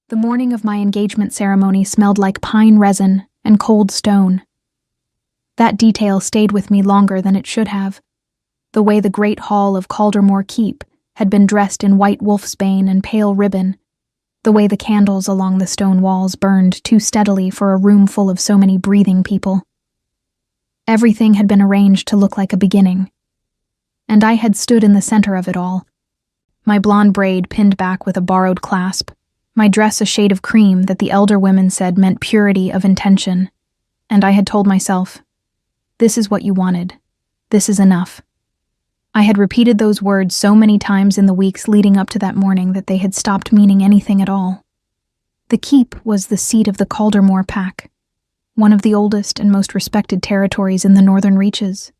The morning of my engagement ceremony smelled like pine resin and cold stone. That detail stayed with me longer than it should have. The way the great hall of Caldermore Keep had been dressed in white wolfsbane and pale ribbon, the way the candles along the stone walls burned too steadily for a room full of so many breathing people. Everything had been arranged to look like a beginning, and I had stood in the center of it all, my blonde braid pinned back with a borrowed clasp, my dress a shade of cream that the elder women said meant purity of intention, and I had told myself, "This is what you wanted. This is enough." I had repeated those words so many times in the weeks leading up to that morning that they had stopped meaning anything at all. The keep was the seat of the Caldermore pack, one of the oldest and most respected territories in the northern reaches.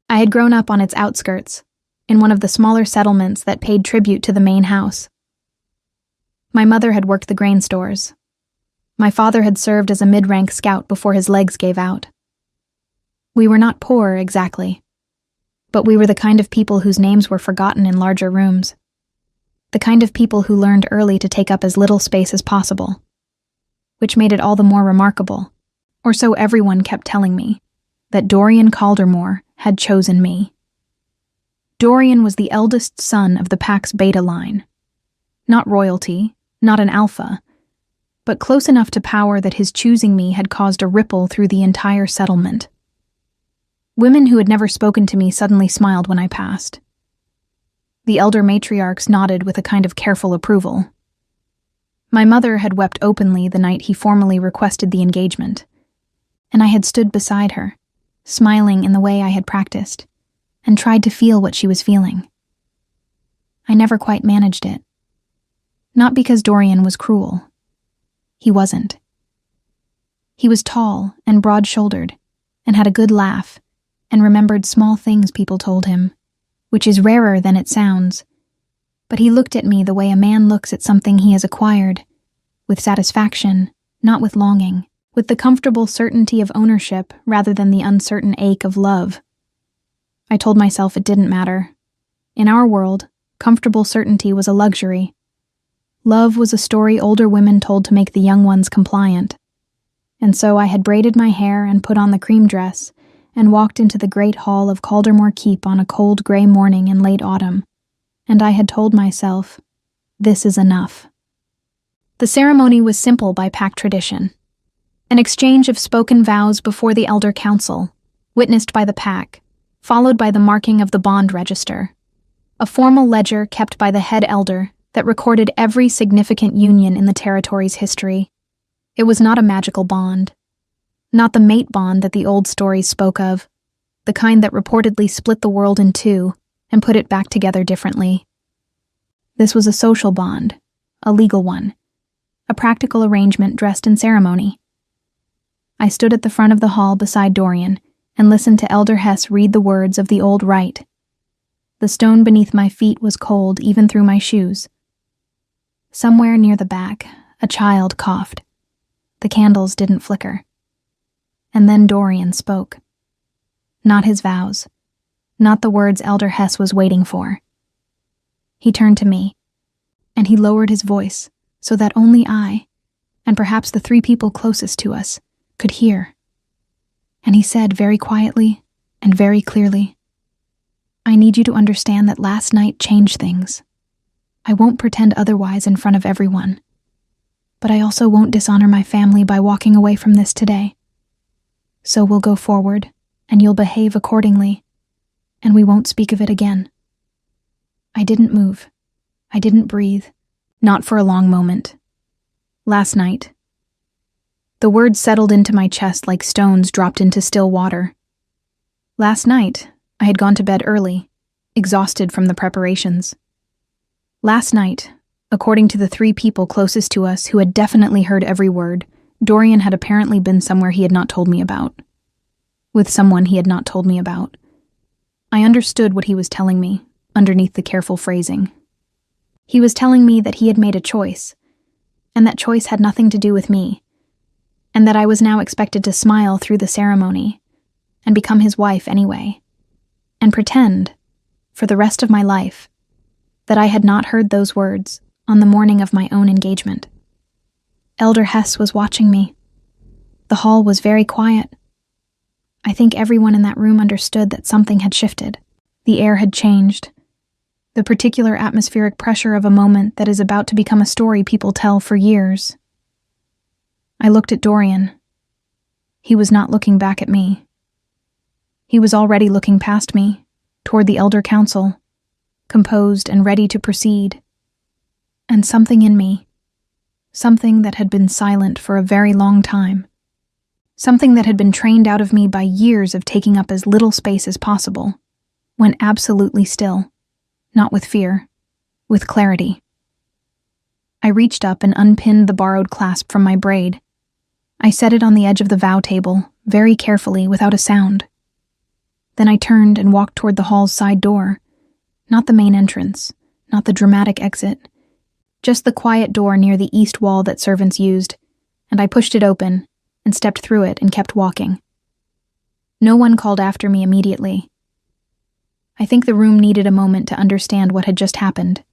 I had grown up on its outskirts, in one of the smaller settlements that paid tribute to the main house. My mother had worked the grain stores. My father had served as a mid-rank scout before his legs gave out. We were not poor, exactly, but we were the kind of people whose names were forgotten in larger rooms. The kind of people who learned early to take up as little space as possible, which made it all the more remarkable, or so everyone kept telling me, that Dorian Caldermore had chosen me. Dorian was the eldest son of the pack's beta line. Not royalty, not an alpha, but close enough to power that his choosing me had caused a ripple through the entire settlement. Women who had never spoken to me suddenly smiled when I passed. The elder matriarchs nodded with a kind of careful approval. My mother had wept openly the night he formally requested the engagement, and I had stood beside her, smiling in the way I had practiced, and tried to feel what she was feeling. I never quite managed it. Not because Dorian was cruel. He wasn't. He was tall and broad-shouldered, and had a good laugh, and remembered small things people told him, which is rarer than it sounds. But he looked at me the way a man looks at something he has acquired, with satisfaction, not with longing, with the comfortable certainty of ownership rather than the uncertain ache of love. I told myself it didn't matter. In our world, comfortable certainty was a luxury. Love was a story older women told to make the young ones compliant. And so I had braided my hair and put on the cream dress and walked into the great hall of Caldermore Keep on a cold gray morning in late autumn, and I had told myself, this is enough. The ceremony was simple by pack tradition. An exchange of spoken vows before the elder council, witnessed by the pack, followed by the marking of the bond register, a formal ledger kept by the head elder that recorded every significant union in the territory's history. It was not a magical bond. Not the mate bond that the old stories spoke of, the kind that reportedly split the world in two and put it back together differently. This was a social bond, a legal one, a practical arrangement dressed in ceremony. I stood at the front of the hall beside Dorian and listened to Elder Hess read the words of the old rite. The stone beneath my feet was cold even through my shoes. Somewhere near the back, a child coughed. The candles didn't flicker. And then Dorian spoke. Not his vows. Not the words Elder Hess was waiting for. He turned to me, and he lowered his voice so that only I, and perhaps the three people closest to us, could hear. And he said very quietly and very clearly, "I need you to understand that last night changed things. I won't pretend otherwise in front of everyone. But I also won't dishonor my family by walking away from this today. So we'll go forward, and you'll behave accordingly, and we won't speak of it again." I didn't move. I didn't breathe, not for a long moment. Last night. The words settled into my chest like stones dropped into still water. Last night, I had gone to bed early, exhausted from the preparations. Last night, according to the three people closest to us who had definitely heard every word, Dorian had apparently been somewhere he had not told me about. With someone he had not told me about. I understood what he was telling me, underneath the careful phrasing. He was telling me that he had made a choice, and that choice had nothing to do with me, and that I was now expected to smile through the ceremony, and become his wife anyway, and pretend, for the rest of my life, that I had not heard those words on the morning of my own engagement. Elder Hess was watching me. The hall was very quiet. I think everyone in that room understood that something had shifted. The air had changed. The particular atmospheric pressure of a moment that is about to become a story people tell for years. I looked at Dorian. He was not looking back at me. He was already looking past me, toward the Elder Council, composed and ready to proceed. And something in me, something that had been silent for a very long time, something that had been trained out of me by years of taking up as little space as possible, went absolutely still, not with fear, with clarity. I reached up and unpinned the borrowed clasp from my braid. I set it on the edge of the vow table, very carefully, without a sound. Then I turned and walked toward the hall's side door, not the main entrance, not the dramatic exit, just the quiet door near the east wall that servants used, and I pushed it open and stepped through it and kept walking. No one called after me immediately. I think the room needed a moment to understand what had just happened.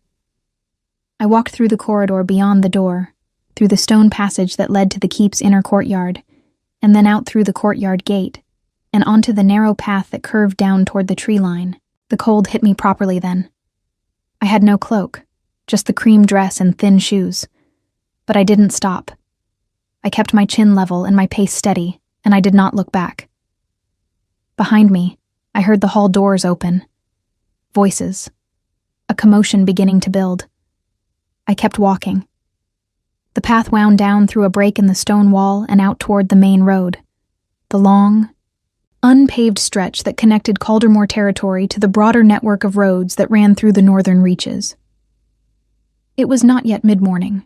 I walked through the corridor beyond the door, through the stone passage that led to the keep's inner courtyard, and then out through the courtyard gate, and onto the narrow path that curved down toward the tree line. The cold hit me properly then. I had no cloak, just the cream dress and thin shoes. But I didn't stop. I kept my chin level and my pace steady, and I did not look back. Behind me, I heard the hall doors open. Voices. A commotion beginning to build. I kept walking. The path wound down through a break in the stone wall and out toward the main road. The long, unpaved stretch that connected Caldermore territory to the broader network of roads that ran through the northern reaches. It was not yet mid-morning.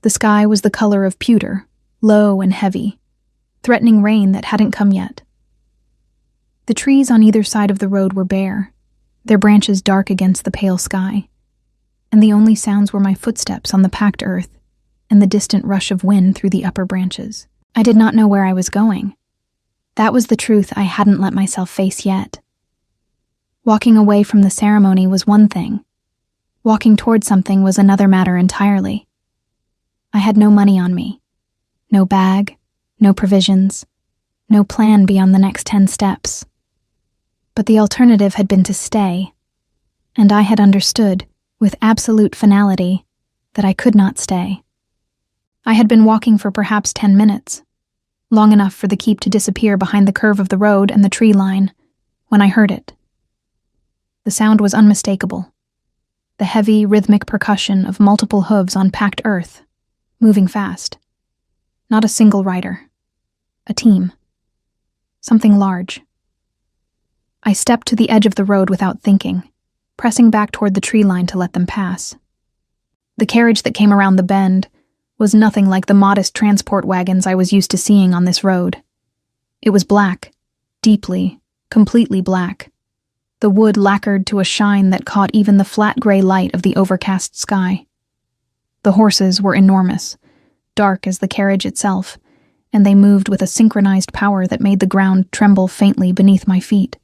The sky was the color of pewter, low and heavy, threatening rain that hadn't come yet. The trees on either side of the road were bare, their branches dark against the pale sky, and the only sounds were my footsteps on the packed earth and the distant rush of wind through the upper branches. I did not know where I was going. That was the truth I hadn't let myself face yet. Walking away from the ceremony was one thing. Walking toward something was another matter entirely. I had no money on me. No bag, no provisions, no plan beyond the next 10 steps. But the alternative had been to stay, and I had understood, with absolute finality, that I could not stay. I had been walking for perhaps 10 minutes, long enough for the keep to disappear behind the curve of the road and the tree line, when I heard it. The sound was unmistakable. The heavy, rhythmic percussion of multiple hooves on packed earth, moving fast. Not a single rider. A team. Something large. I stepped to the edge of the road without thinking, pressing back toward the tree line to let them pass. The carriage that came around the bend was nothing like the modest transport wagons I was used to seeing on this road. It was black, deeply, completely black, the wood lacquered to a shine that caught even the flat gray light of the overcast sky. The horses were enormous, dark as the carriage itself, and they moved with a synchronized power that made the ground tremble faintly beneath my feet.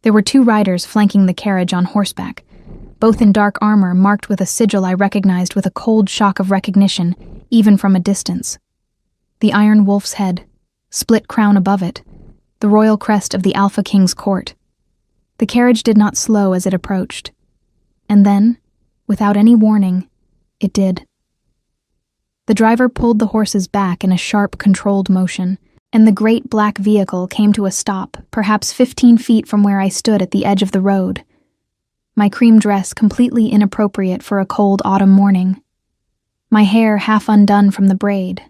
There were 2 riders flanking the carriage on horseback, both in dark armor marked with a sigil I recognized with a cold shock of recognition, even from a distance. The Iron Wolf's head, split crown above it, the royal crest of the Alpha King's court. The carriage did not slow as it approached. And then, without any warning, it did. The driver pulled the horses back in a sharp, controlled motion, and the great black vehicle came to a stop, perhaps 15 feet from where I stood at the edge of the road. My cream dress completely inappropriate for a cold autumn morning. My hair half undone from the braid.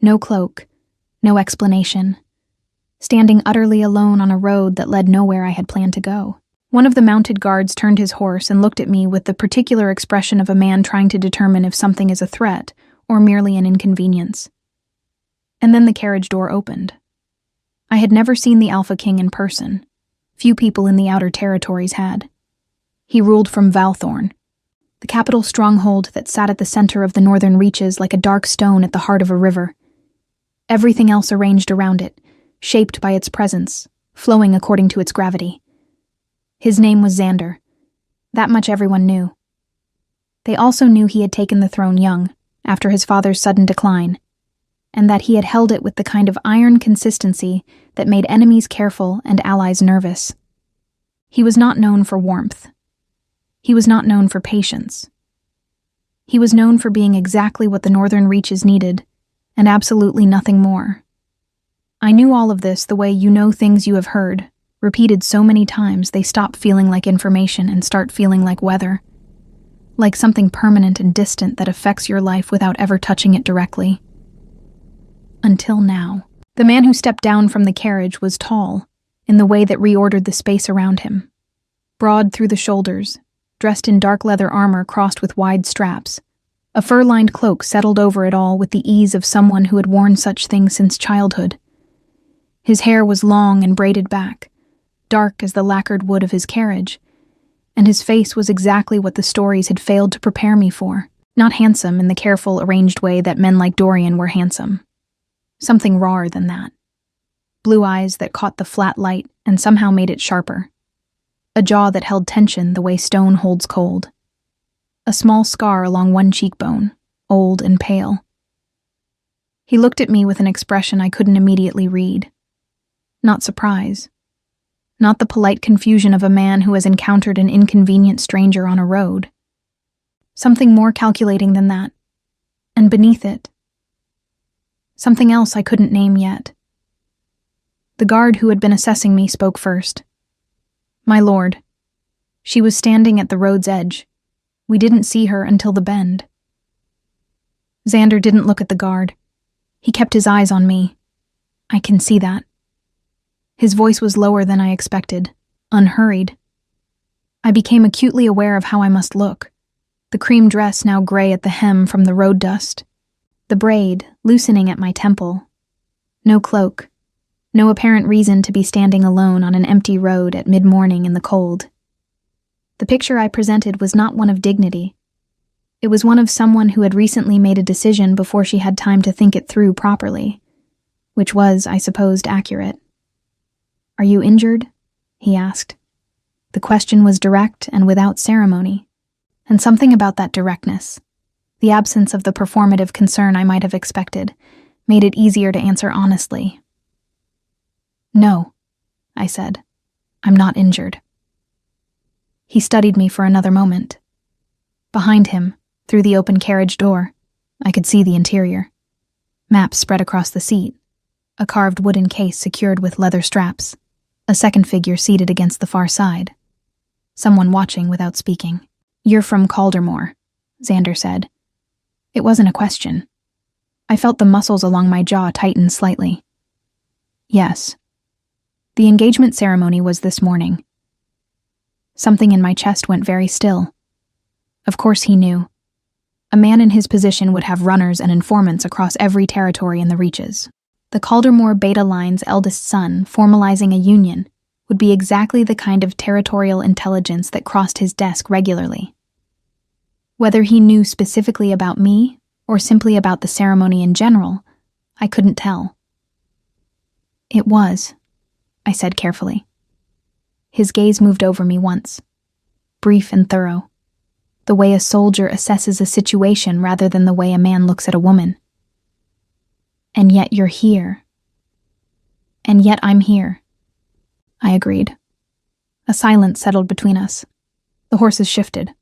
No cloak. No explanation. Standing utterly alone on a road that led nowhere I had planned to go. One of the mounted guards turned his horse and looked at me with the particular expression of a man trying to determine if something is a threat or merely an inconvenience. And then the carriage door opened. I had never seen the Alpha King in person. Few people in the outer territories had. He ruled from Valthorn, the capital stronghold that sat at the center of the northern reaches like a dark stone at the heart of a river. Everything else arranged around it, shaped by its presence, flowing according to its gravity. His name was Xander. That much everyone knew. They also knew he had taken the throne young, after his father's sudden decline, and that he had held it with the kind of iron consistency that made enemies careful and allies nervous. He was not known for warmth. He was not known for patience. He was known for being exactly what the northern reaches needed, and absolutely nothing more. I knew all of this the way you know things you have heard, repeated so many times they stop feeling like information and start feeling like weather. Like something permanent and distant that affects your life without ever touching it directly. Until now. The man who stepped down from the carriage was tall, in the way that reordered the space around him. Broad through the shoulders, dressed in dark leather armor crossed with wide straps. A fur-lined cloak settled over it all with the ease of someone who had worn such things since childhood. His hair was long and braided back, dark as the lacquered wood of his carriage, and his face was exactly what the stories had failed to prepare me for. Not handsome in the careful, arranged way that men like Dorian were handsome. Something rawer than that. Blue eyes that caught the flat light and somehow made it sharper. A jaw that held tension the way stone holds cold. A small scar along one cheekbone, old and pale. He looked at me with an expression I couldn't immediately read. Not surprise. Not the polite confusion of a man who has encountered an inconvenient stranger on a road. Something more calculating than that. And beneath it, something else I couldn't name yet. The guard who had been assessing me spoke first. "My lord." She was standing at the road's edge. We didn't see her until the bend. Xander didn't look at the guard. He kept his eyes on me. I can see that. His voice was lower than I expected, unhurried. I became acutely aware of how I must look. The cream dress now gray at the hem from the road dust. The braid loosening at my temple. No cloak. No apparent reason to be standing alone on an empty road at mid-morning in the cold. The picture I presented was not one of dignity. It was one of someone who had recently made a decision before she had time to think it through properly, which was, I supposed, accurate. "Are you injured?" he asked. The question was direct and without ceremony, and something about that directness, the absence of the performative concern I might have expected, made it easier to answer honestly. "No," I said. "I'm not injured." He studied me for another moment. Behind him, through the open carriage door, I could see the interior. Maps spread across the seat, a carved wooden case secured with leather straps, a second figure seated against the far side. Someone watching without speaking. "You're from Caldermore," Xander said. It wasn't a question. I felt the muscles along my jaw tighten slightly. "Yes." The engagement ceremony was this morning. Something in my chest went very still. Of course he knew. A man in his position would have runners and informants across every territory in the reaches. The Caldermore Beta Line's eldest son, formalizing a union, would be exactly the kind of territorial intelligence that crossed his desk regularly. Whether he knew specifically about me, or simply about the ceremony in general, I couldn't tell. "It was," I said carefully. His gaze moved over me once, brief and thorough, the way a soldier assesses a situation rather than the way a man looks at a woman. "And yet you're here." "And yet I'm here," I agreed. A silence settled between us. The horses shifted.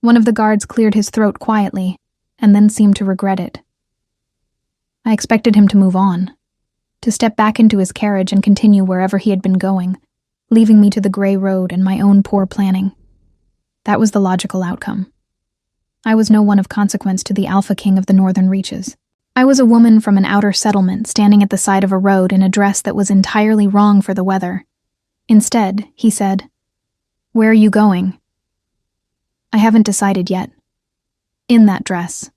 One of the guards cleared his throat quietly, and then seemed to regret it. I expected him to move on, to step back into his carriage and continue wherever he had been going, leaving me to the gray road and my own poor planning. That was the logical outcome. I was no one of consequence to the Alpha King of the Northern Reaches. I was a woman from an outer settlement standing at the side of a road in a dress that was entirely wrong for the weather. Instead, he said, "Where are you going?" "I haven't decided yet." "In that dress."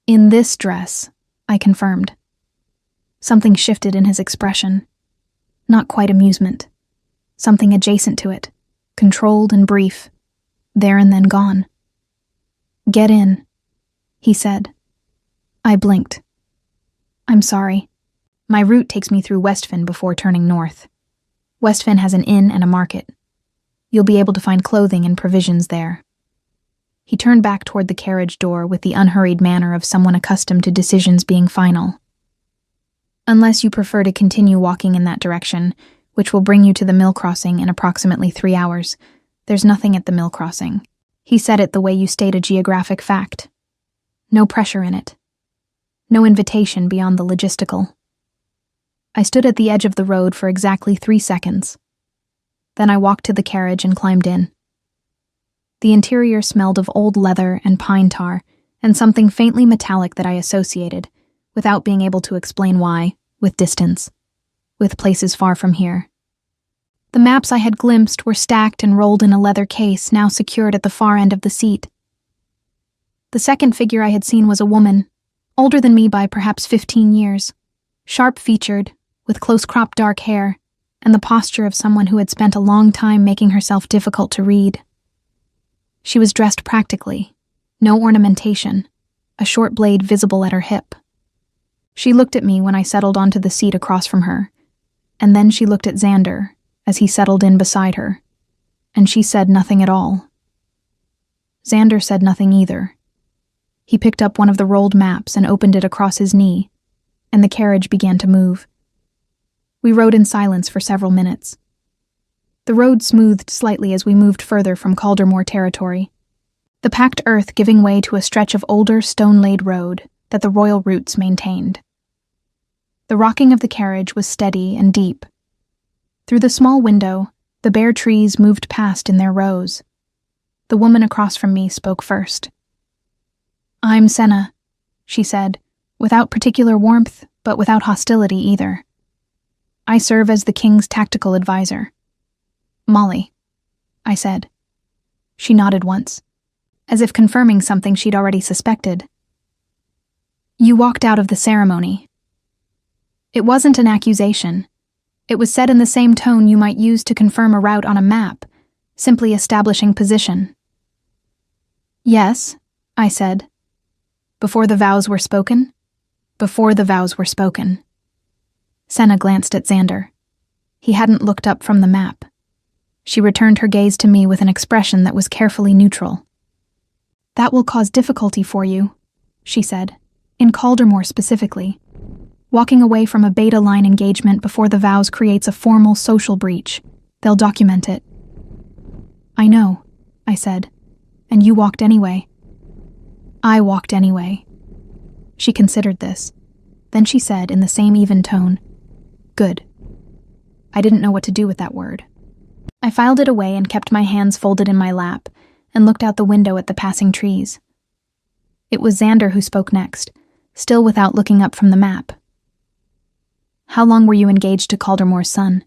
"In this dress," I confirmed. Something shifted in his expression. Not quite amusement. Something adjacent to it, controlled and brief, there and then gone. "Get in," he said. I blinked. "I'm sorry. My route takes me through Westfin before turning north. Westfin has an inn and a market. You'll be able to find clothing and provisions there." He turned back toward the carriage door with the unhurried manner of someone accustomed to decisions being final. "Unless you prefer to continue walking in that direction, which will bring you to the mill crossing in approximately 3 hours, there's nothing at the mill crossing." He said it the way you state a geographic fact. No pressure in it. No invitation beyond the logistical. I stood at the edge of the road for exactly 3 seconds. Then I walked to the carriage and climbed in. The interior smelled of old leather and pine tar and something faintly metallic that I associated, without being able to explain why, with distance, with places far from here. The maps I had glimpsed were stacked and rolled in a leather case now secured at the far end of the seat. The second figure I had seen was a woman, older than me by perhaps 15 years, sharp-featured, with close-cropped dark hair, and the posture of someone who had spent a long time making herself difficult to read. She was dressed practically, no ornamentation, a short blade visible at her hip. She looked at me when I settled onto the seat across from her, and then she looked at Xander as he settled in beside her, and she said nothing at all. Xander said nothing either. He picked up one of the rolled maps and opened it across his knee, and the carriage began to move. We rode in silence for several minutes. The road smoothed slightly as we moved further from Caldermore territory, the packed earth giving way to a stretch of older stone-laid road that the Royal Roots maintained. The rocking of the carriage was steady and deep. Through the small window, the bare trees moved past in their rows. The woman across from me spoke first. "I'm Senna," she said, without particular warmth, but without hostility either. "I serve as the King's tactical advisor." "Molly," I said. She nodded once, as if confirming something she'd already suspected. "You walked out of the ceremony." It wasn't an accusation. It was said in the same tone you might use to confirm a route on a map, simply establishing position. "Yes," I said. "Before the vows were spoken?" "Before the vows were spoken." Senna glanced at Xander. He hadn't looked up from the map. She returned her gaze to me with an expression that was carefully neutral. "That will cause difficulty for you," she said, "in Caldermore specifically. Walking away from a beta line engagement before the vows creates a formal social breach. They'll document it." "I know," I said. "And you walked anyway." "I walked anyway." She considered this. Then she said in the same even tone, "Good." I didn't know what to do with that word. I filed it away and kept my hands folded in my lap and looked out the window at the passing trees. It was Xander who spoke next, still without looking up from the map. "How long were you engaged to Caldermore's son?"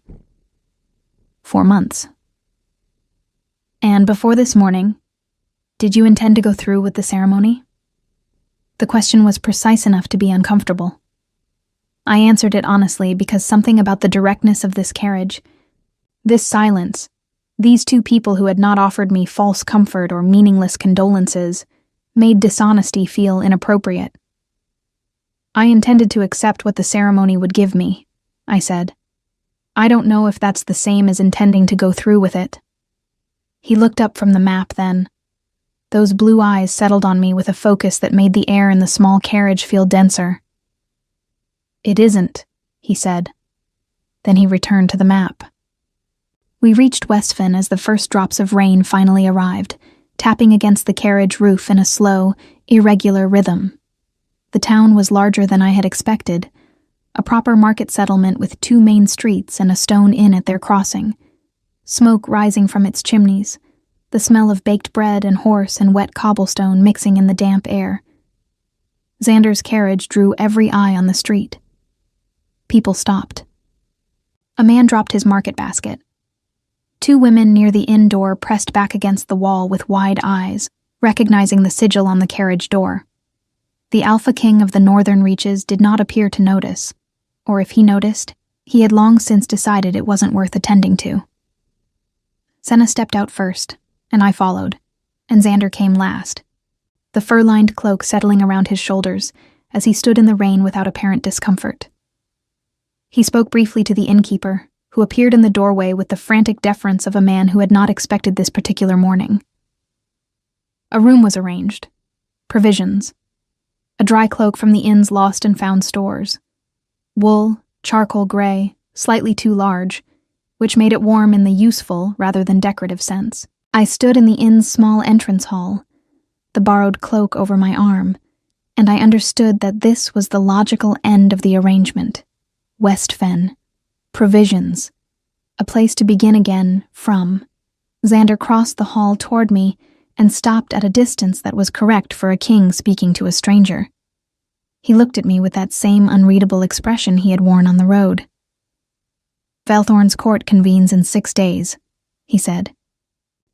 4 months. "And before this morning, did you intend to go through with the ceremony?" The question was precise enough to be uncomfortable. I answered it honestly because something about the directness of this carriage, this silence, these two people who had not offered me false comfort or meaningless condolences, made dishonesty feel inappropriate. "I intended to accept what the ceremony would give me," I said. "I don't know if that's the same as intending to go through with it." He looked up from the map then. Those blue eyes settled on me with a focus that made the air in the small carriage feel denser. "It isn't," he said. Then he returned to the map. We reached Westfin as the first drops of rain finally arrived, tapping against the carriage roof in a slow, irregular rhythm. The town was larger than I had expected, a proper market settlement with 2 main streets and a stone inn at their crossing, smoke rising from its chimneys, the smell of baked bread and horse and wet cobblestone mixing in the damp air. Xander's carriage drew every eye on the street. People stopped. A man dropped his market basket. 2 women near the inn door pressed back against the wall with wide eyes, recognizing the sigil on the carriage door. The Alpha King of the Northern Reaches did not appear to notice, or if he noticed, he had long since decided it wasn't worth attending to. Senna stepped out first, and I followed, and Xander came last, the fur-lined cloak settling around his shoulders as he stood in the rain without apparent discomfort. He spoke briefly to the innkeeper, who appeared in the doorway with the frantic deference of a man who had not expected this particular morning. A room was arranged. Provisions. A dry cloak from the inn's lost and found stores. Wool, charcoal gray, slightly too large, which made it warm in the useful rather than decorative sense. I stood in the inn's small entrance hall, the borrowed cloak over my arm, and I understood that this was the logical end of the arrangement. West Fen. Provisions. A place to begin again from. Xander crossed the hall toward me and stopped at a distance that was correct for a king speaking to a stranger. He looked at me with that same unreadable expression he had worn on the road. "Valthorn's court convenes in 6 days," he said.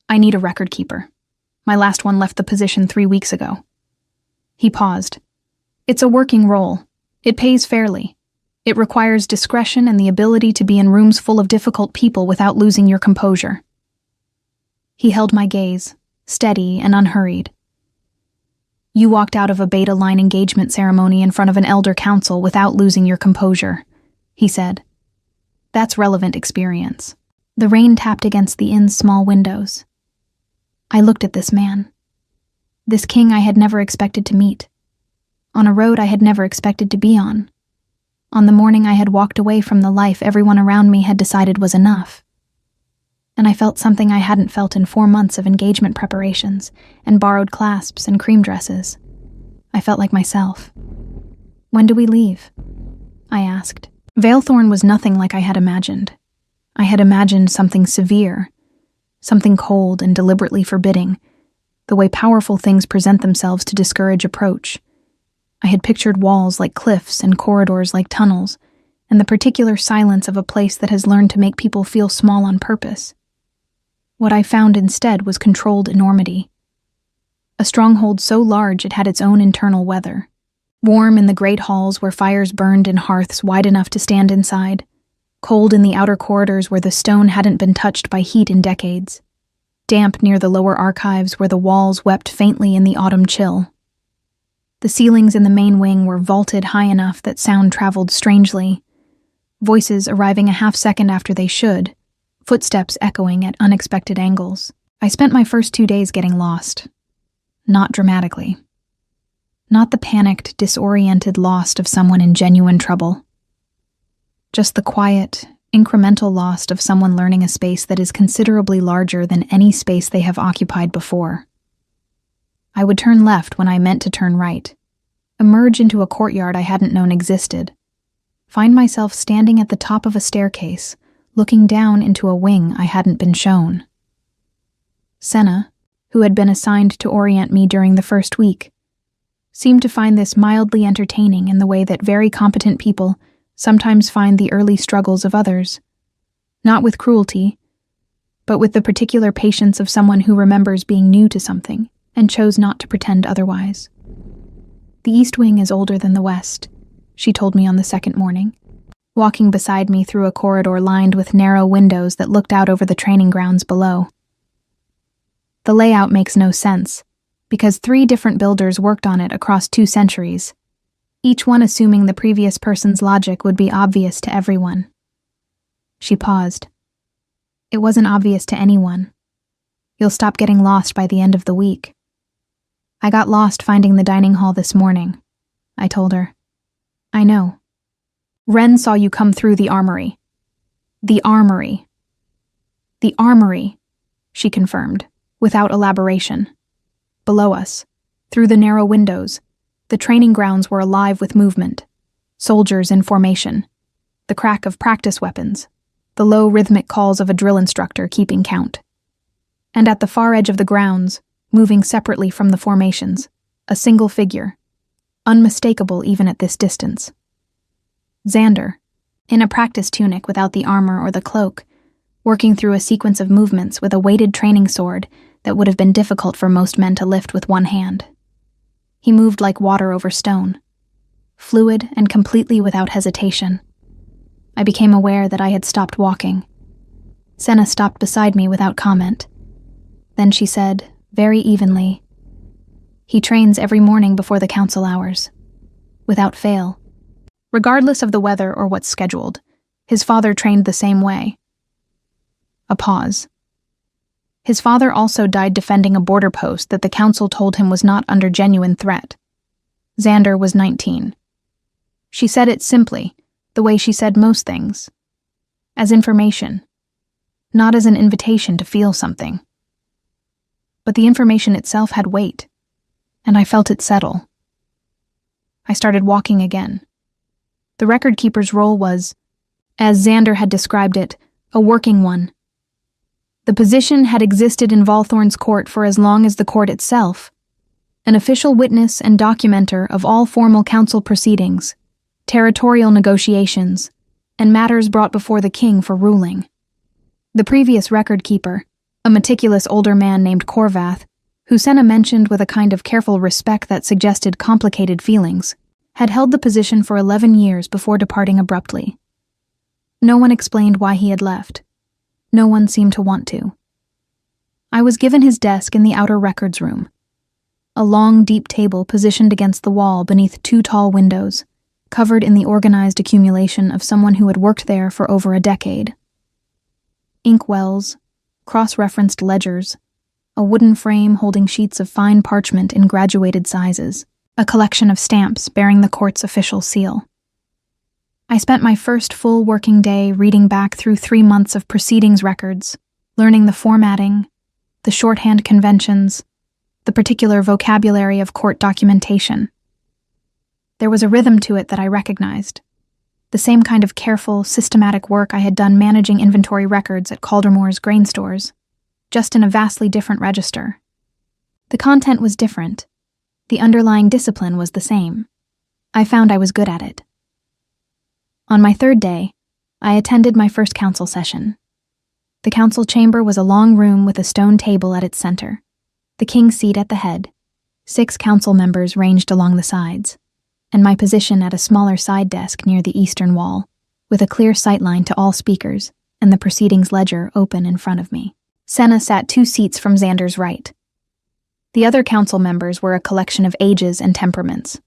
"I need a record keeper. My last one left the position 3 weeks ago." He paused. "It's a working role. It pays fairly. It requires discretion and the ability to be in rooms full of difficult people without losing your composure." He held my gaze, steady and unhurried. "You walked out of a Beta Line engagement ceremony in front of an elder council without losing your composure," he said. "That's relevant experience." The rain tapped against the inn's small windows. I looked at this man. This king I had never expected to meet. On a road I had never expected to be on. On the morning I had walked away from the life everyone around me had decided was enough. And I felt something I hadn't felt in 4 months of engagement preparations and borrowed clasps and cream dresses. I felt like myself. "When do we leave?" I asked. Valethorn was nothing like I had imagined. I had imagined something severe, something cold and deliberately forbidding, the way powerful things present themselves to discourage approach. I had pictured walls like cliffs and corridors like tunnels, and the particular silence of a place that has learned to make people feel small on purpose. What I found instead was controlled enormity. A stronghold so large it had its own internal weather. Warm in the great halls where fires burned in hearths wide enough to stand inside. Cold in the outer corridors where the stone hadn't been touched by heat in decades. Damp near the lower archives where the walls wept faintly in the autumn chill. The ceilings in the main wing were vaulted high enough that sound traveled strangely. Voices arriving a half-second after they should. Footsteps echoing at unexpected angles. I spent my first 2 days getting lost. Not dramatically. Not the panicked, disoriented lost of someone in genuine trouble. Just the quiet, incremental lost of someone learning a space that is considerably larger than any space they have occupied before. I would turn left when I meant to turn right. Emerge into a courtyard I hadn't known existed. Find myself standing at the top of a staircase, looking down into a wing I hadn't been shown. Senna, who had been assigned to orient me during the first week, seemed to find this mildly entertaining in the way that very competent people sometimes find the early struggles of others. Not with cruelty, but with the particular patience of someone who remembers being new to something and chose not to pretend otherwise. "The East Wing is older than the West," she told me on the second morning, walking beside me through a corridor lined with narrow windows that looked out over the training grounds below. The layout makes no sense, because 3 different builders worked on it across 2 centuries, each one assuming the previous person's logic would be obvious to everyone. She paused. "It wasn't obvious to anyone. You'll stop getting lost by the end of the week." "I got lost finding the dining hall this morning," I told her. "I know. Ren saw you come through the armory." "The armory." "The armory," she confirmed, without elaboration. Below us, through the narrow windows, the training grounds were alive with movement. Soldiers in formation. The crack of practice weapons. The low rhythmic calls of a drill instructor keeping count. And at the far edge of the grounds, moving separately from the formations, a single figure, unmistakable even at this distance. Xander, in a practice tunic without the armor or the cloak, working through a sequence of movements with a weighted training sword that would have been difficult for most men to lift with one hand. He moved like water over stone, fluid and completely without hesitation. I became aware that I had stopped walking. Senna stopped beside me without comment. Then she said, very evenly, "He trains every morning before the council hours. Without fail. Regardless of the weather or what's scheduled, his father trained the same way." A pause. His father also died defending a border post that the council told him was not under genuine threat. Xander was 19. She said it simply, the way she said most things. As information, not as an invitation to feel something. But the information itself had weight, and I felt it settle. I started walking again. The record keeper's role was, as Xander had described it, a working one. The position had existed in Valthorn's court for as long as the court itself, an official witness and documenter of all formal council proceedings, territorial negotiations, and matters brought before the king for ruling. The previous record keeper, a meticulous older man named Corvath, who Senna mentioned with a kind of careful respect that suggested complicated feelings, had held the position for 11 years before departing abruptly. No one explained why he had left. No one seemed to want to. I was given his desk in the outer records room, a long, deep table positioned against the wall beneath 2 tall windows, covered in the organized accumulation of someone who had worked there for over a decade. Inkwells, cross-referenced ledgers, a wooden frame holding sheets of fine parchment in graduated sizes, a collection of stamps bearing the court's official seal. I spent my first full working day reading back through 3 months of proceedings records, learning the formatting, the shorthand conventions, the particular vocabulary of court documentation. There was a rhythm to it that I recognized, the same kind of careful, systematic work I had done managing inventory records at Caldermore's grain stores, just in a vastly different register. The content was different. The underlying discipline was the same. I found I was good at it. On my 3rd day, I attended my first council session. The council chamber was a long room with a stone table at its center, the king's seat at the head, 6 council members ranged along the sides, and my position at a smaller side desk near the eastern wall, with a clear sightline to all speakers and the proceedings ledger open in front of me. Senna sat 2 seats from Xander's right. The other council members were a collection of ages and temperaments.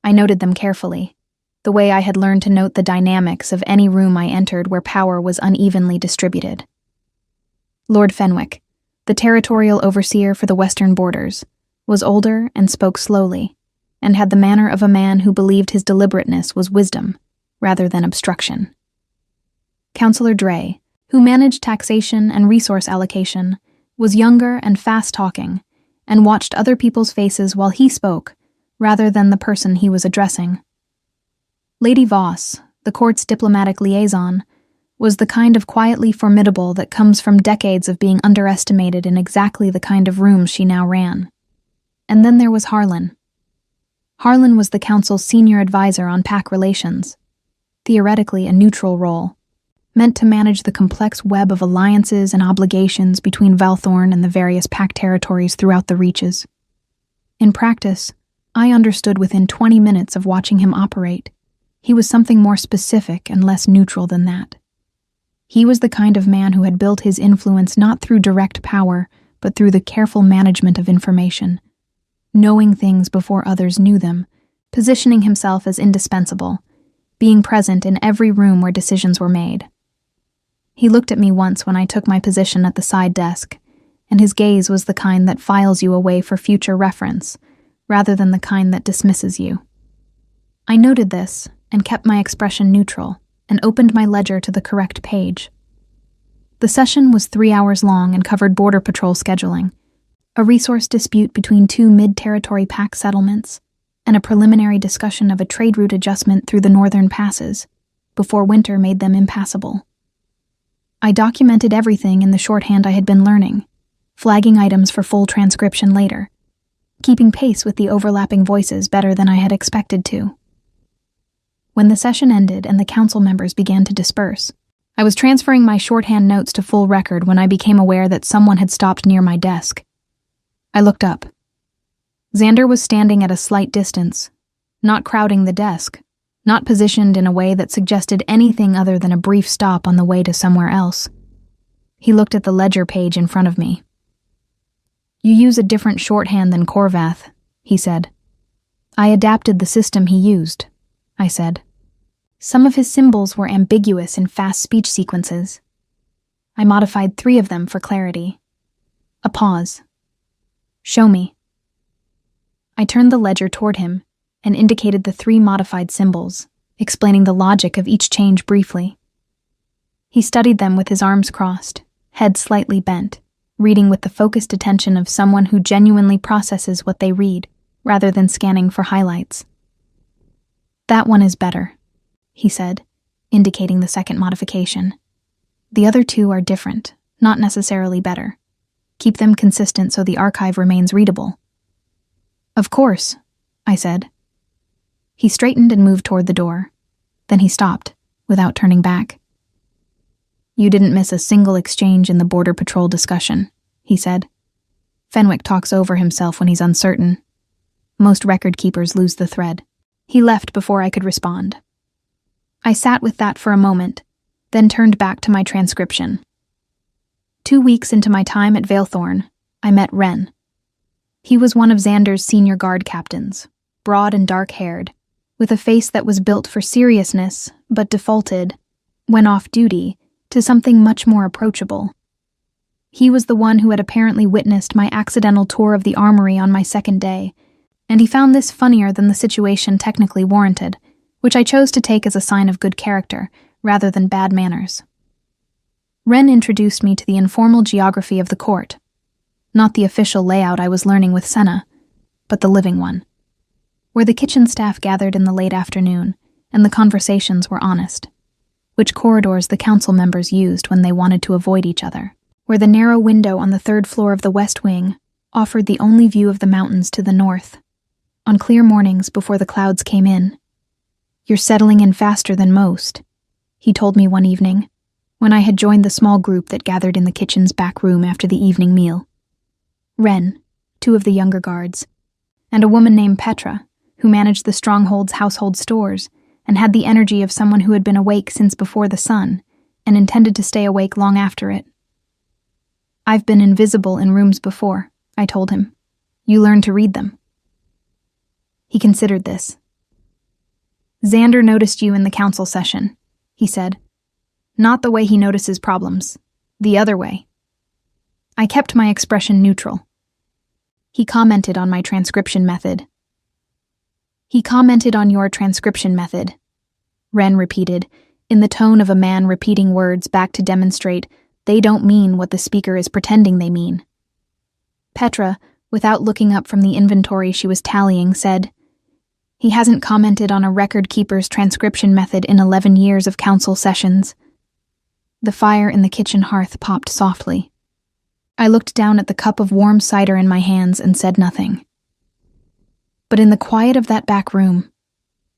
I noted them carefully, the way I had learned to note the dynamics of any room I entered where power was unevenly distributed. Lord Fenwick, the territorial overseer for the western borders, was older and spoke slowly, and had the manner of a man who believed his deliberateness was wisdom, rather than obstruction. Councillor Dray, who managed taxation and resource allocation, was younger and fast-talking, and watched other people's faces while he spoke, rather than the person he was addressing. Lady Voss, the court's diplomatic liaison, was the kind of quietly formidable that comes from decades of being underestimated in exactly the kind of rooms she now ran. And then there was Harlan. Harlan was the council's senior advisor on PAC relations, theoretically a neutral role, meant to manage the complex web of alliances and obligations between Valthorn and the various PAC territories throughout the Reaches. In practice, I understood within 20 minutes of watching him operate. He was something more specific and less neutral than that. He was the kind of man who had built his influence not through direct power, but through the careful management of information, knowing things before others knew them, positioning himself as indispensable, being present in every room where decisions were made. He looked at me once when I took my position at the side desk, and his gaze was the kind that files you away for future reference, rather than the kind that dismisses you. I noted this, and kept my expression neutral, and opened my ledger to the correct page. The session was 3 hours long and covered Border Patrol scheduling, a resource dispute between 2 mid-territory PAC settlements, and a preliminary discussion of a trade route adjustment through the northern passes, before winter made them impassable. I documented everything in the shorthand I had been learning, flagging items for full transcription later, keeping pace with the overlapping voices better than I had expected to. When the session ended and the council members began to disperse, I was transferring my shorthand notes to full record when I became aware that someone had stopped near my desk. I looked up. Xander was standing at a slight distance, not crowding the desk, not positioned in a way that suggested anything other than a brief stop on the way to somewhere else. He looked at the ledger page in front of me. "You use a different shorthand than Corvath," he said. "I adapted the system he used," I said. Some of his symbols were ambiguous in fast speech sequences. I modified 3 of them for clarity. A pause. "Show me." I turned the ledger toward him and indicated the 3 modified symbols, explaining the logic of each change briefly. He studied them with his arms crossed, head slightly bent, reading with the focused attention of someone who genuinely processes what they read, rather than scanning for highlights. "That one is better," he said, indicating the second modification. "The other 2 are different, not necessarily better. Keep them consistent so the archive remains readable." "Of course," I said. He straightened and moved toward the door. Then he stopped, without turning back. "You didn't miss a single exchange in the Border Patrol discussion," he said. "Fenwick talks over himself when he's uncertain. Most record keepers lose the thread." He left before I could respond. I sat with that for a moment, then turned back to my transcription. 2 weeks into my time at Valethorn, I met Wren. He was one of Xander's senior guard captains, broad and dark-haired, with a face that was built for seriousness, but defaulted, when off duty, to something much more approachable. He was the one who had apparently witnessed my accidental tour of the armory on my second day, and he found this funnier than the situation technically warranted, which I chose to take as a sign of good character, rather than bad manners. Wren introduced me to the informal geography of the court. Not the official layout I was learning with Senna, but the living one, where the kitchen staff gathered in the late afternoon, and the conversations were honest, which corridors the council members used when they wanted to avoid each other, where the narrow window on the 3rd floor of the West Wing offered the only view of the mountains to the north, on clear mornings before the clouds came in. "You're settling in faster than most," he told me one evening, when I had joined the small group that gathered in the kitchen's back room after the evening meal. Wren, 2 of the younger guards, and a woman named Petra, who managed the Stronghold's household stores and had the energy of someone who had been awake since before the sun and intended to stay awake long after it. "I've been invisible in rooms before," I told him. "You learn to read them." He considered this. "Xander noticed you in the council session," he said. "Not the way he notices problems. The other way." I kept my expression neutral. He commented on my transcription method. "He commented on your transcription method," Wren repeated, in the tone of a man repeating words back to demonstrate they don't mean what the speaker is pretending they mean. Petra, without looking up from the inventory she was tallying, said, "He hasn't commented on a record keeper's transcription method in 11 years of council sessions." The fire in the kitchen hearth popped softly. I looked down at the cup of warm cider in my hands and said nothing. But in the quiet of that back room,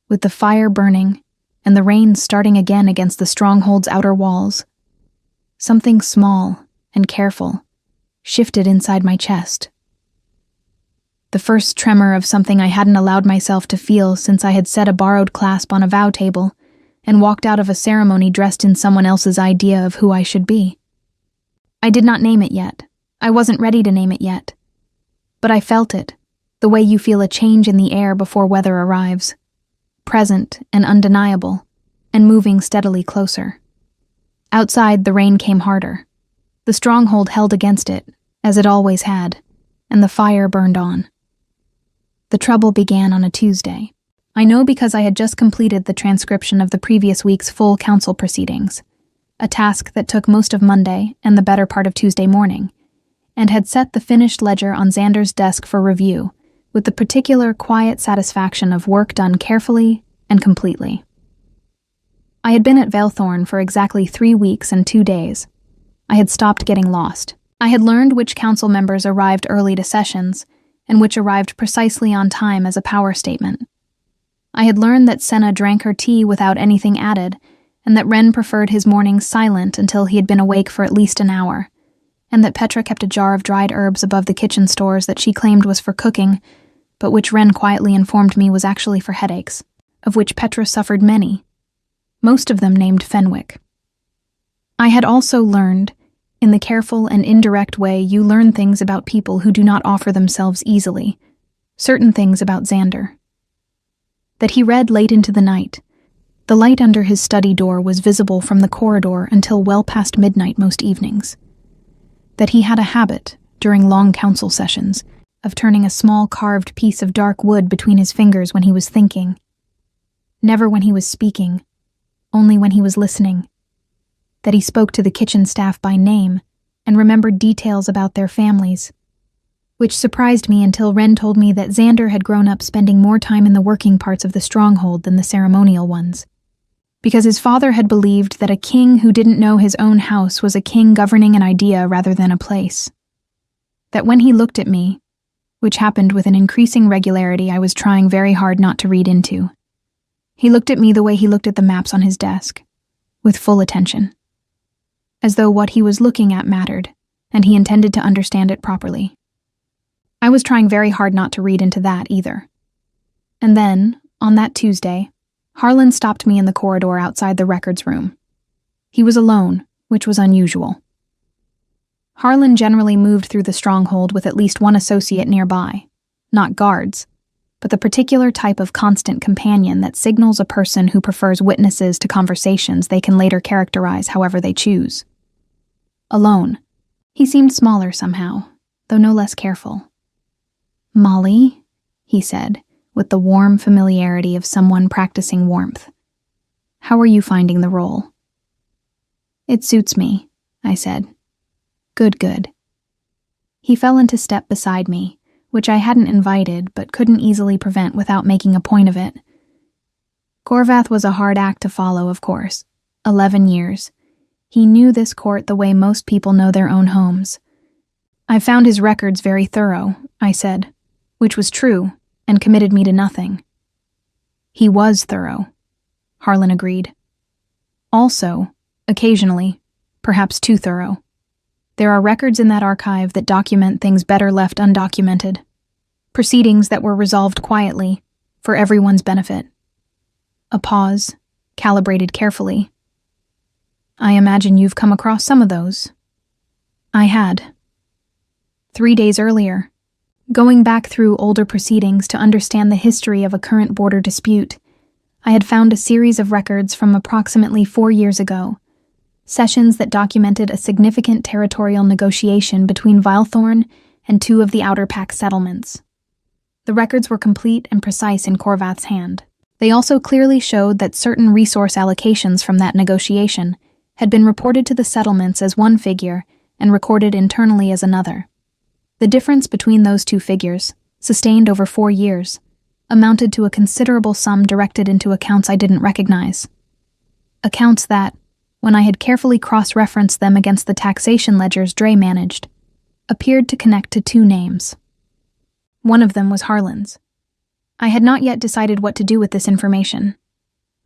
with the fire burning and the rain starting again against the Stronghold's outer walls, something small and careful shifted inside my chest. The first tremor of something I hadn't allowed myself to feel since I had set a borrowed clasp on a vow table and walked out of a ceremony dressed in someone else's idea of who I should be. I did not name it yet. I wasn't ready to name it yet. But I felt it, the way you feel a change in the air before weather arrives, present and undeniable, and moving steadily closer. Outside, the rain came harder. The Stronghold held against it, as it always had, and the fire burned on. The trouble began on a Tuesday. I know because I had just completed the transcription of the previous week's full council proceedings, a task that took most of Monday and the better part of Tuesday morning, and had set the finished ledger on Xander's desk for review, with the particular quiet satisfaction of work done carefully and completely. I had been at Valethorn for exactly 3 weeks and 2 days. I had stopped getting lost. I had learned which council members arrived early to sessions, and which arrived precisely on time as a power statement. I had learned that Senna drank her tea without anything added, and that Wren preferred his mornings silent until he had been awake for at least an hour, and that Petra kept a jar of dried herbs above the kitchen stores that she claimed was for cooking, but which Wren quietly informed me was actually for headaches, of which Petra suffered many, most of them named Fenwick. I had also learned, in the careful and indirect way you learn things about people who do not offer themselves easily, certain things about Xander. That he read late into the night. The light under his study door was visible from the corridor until well past midnight most evenings. That he had a habit, during long council sessions, of turning a small carved piece of dark wood between his fingers when he was thinking. Never when he was speaking, only when he was listening. That he spoke to the kitchen staff by name and remembered details about their families, which surprised me until Wren told me that Xander had grown up spending more time in the working parts of the stronghold than the ceremonial ones, because his father had believed that a king who didn't know his own house was a king governing an idea rather than a place. That when he looked at me, which happened with an increasing regularity I was trying very hard not to read into, he looked at me the way he looked at the maps on his desk, with full attention, as though what he was looking at mattered, and he intended to understand it properly. I was trying very hard not to read into that either. And then, on that Tuesday, Harlan stopped me in the corridor outside the records room. He was alone, which was unusual. Harlan generally moved through the stronghold with at least one associate nearby, not guards, but the particular type of constant companion that signals a person who prefers witnesses to conversations they can later characterize however they choose. Alone, he seemed smaller somehow, though no less careful. "Molly," he said, with the warm familiarity of someone practicing warmth. "How are you finding the role?" "It suits me," I said. Good. He fell into step beside me, which I hadn't invited but couldn't easily prevent without making a point of it. Corvath was a hard act to follow, of course. 11 years. He knew this court the way most people know their own homes. "I found his records very thorough," I said, which was true, and committed me to nothing. "He was thorough," Harlan agreed. "Also, occasionally, perhaps too thorough. There are records in that archive that document things better left undocumented. Proceedings that were resolved quietly, for everyone's benefit." A pause, calibrated carefully. "I imagine you've come across some of those." I had. 3 days earlier, going back through older proceedings to understand the history of a current border dispute, I had found a series of records from approximately 4 years ago, sessions that documented a significant territorial negotiation between Vilethorn and 2 of the Outer Pack settlements. The records were complete and precise in Corvath's hand. They also clearly showed that certain resource allocations from that negotiation had been reported to the settlements as one figure and recorded internally as another. The difference between those 2 figures, sustained over 4 years, amounted to a considerable sum directed into accounts I didn't recognize. Accounts that, when I had carefully cross-referenced them against the taxation ledgers Dre managed, appeared to connect to 2 names. One of them was Harlan's. I had not yet decided what to do with this information.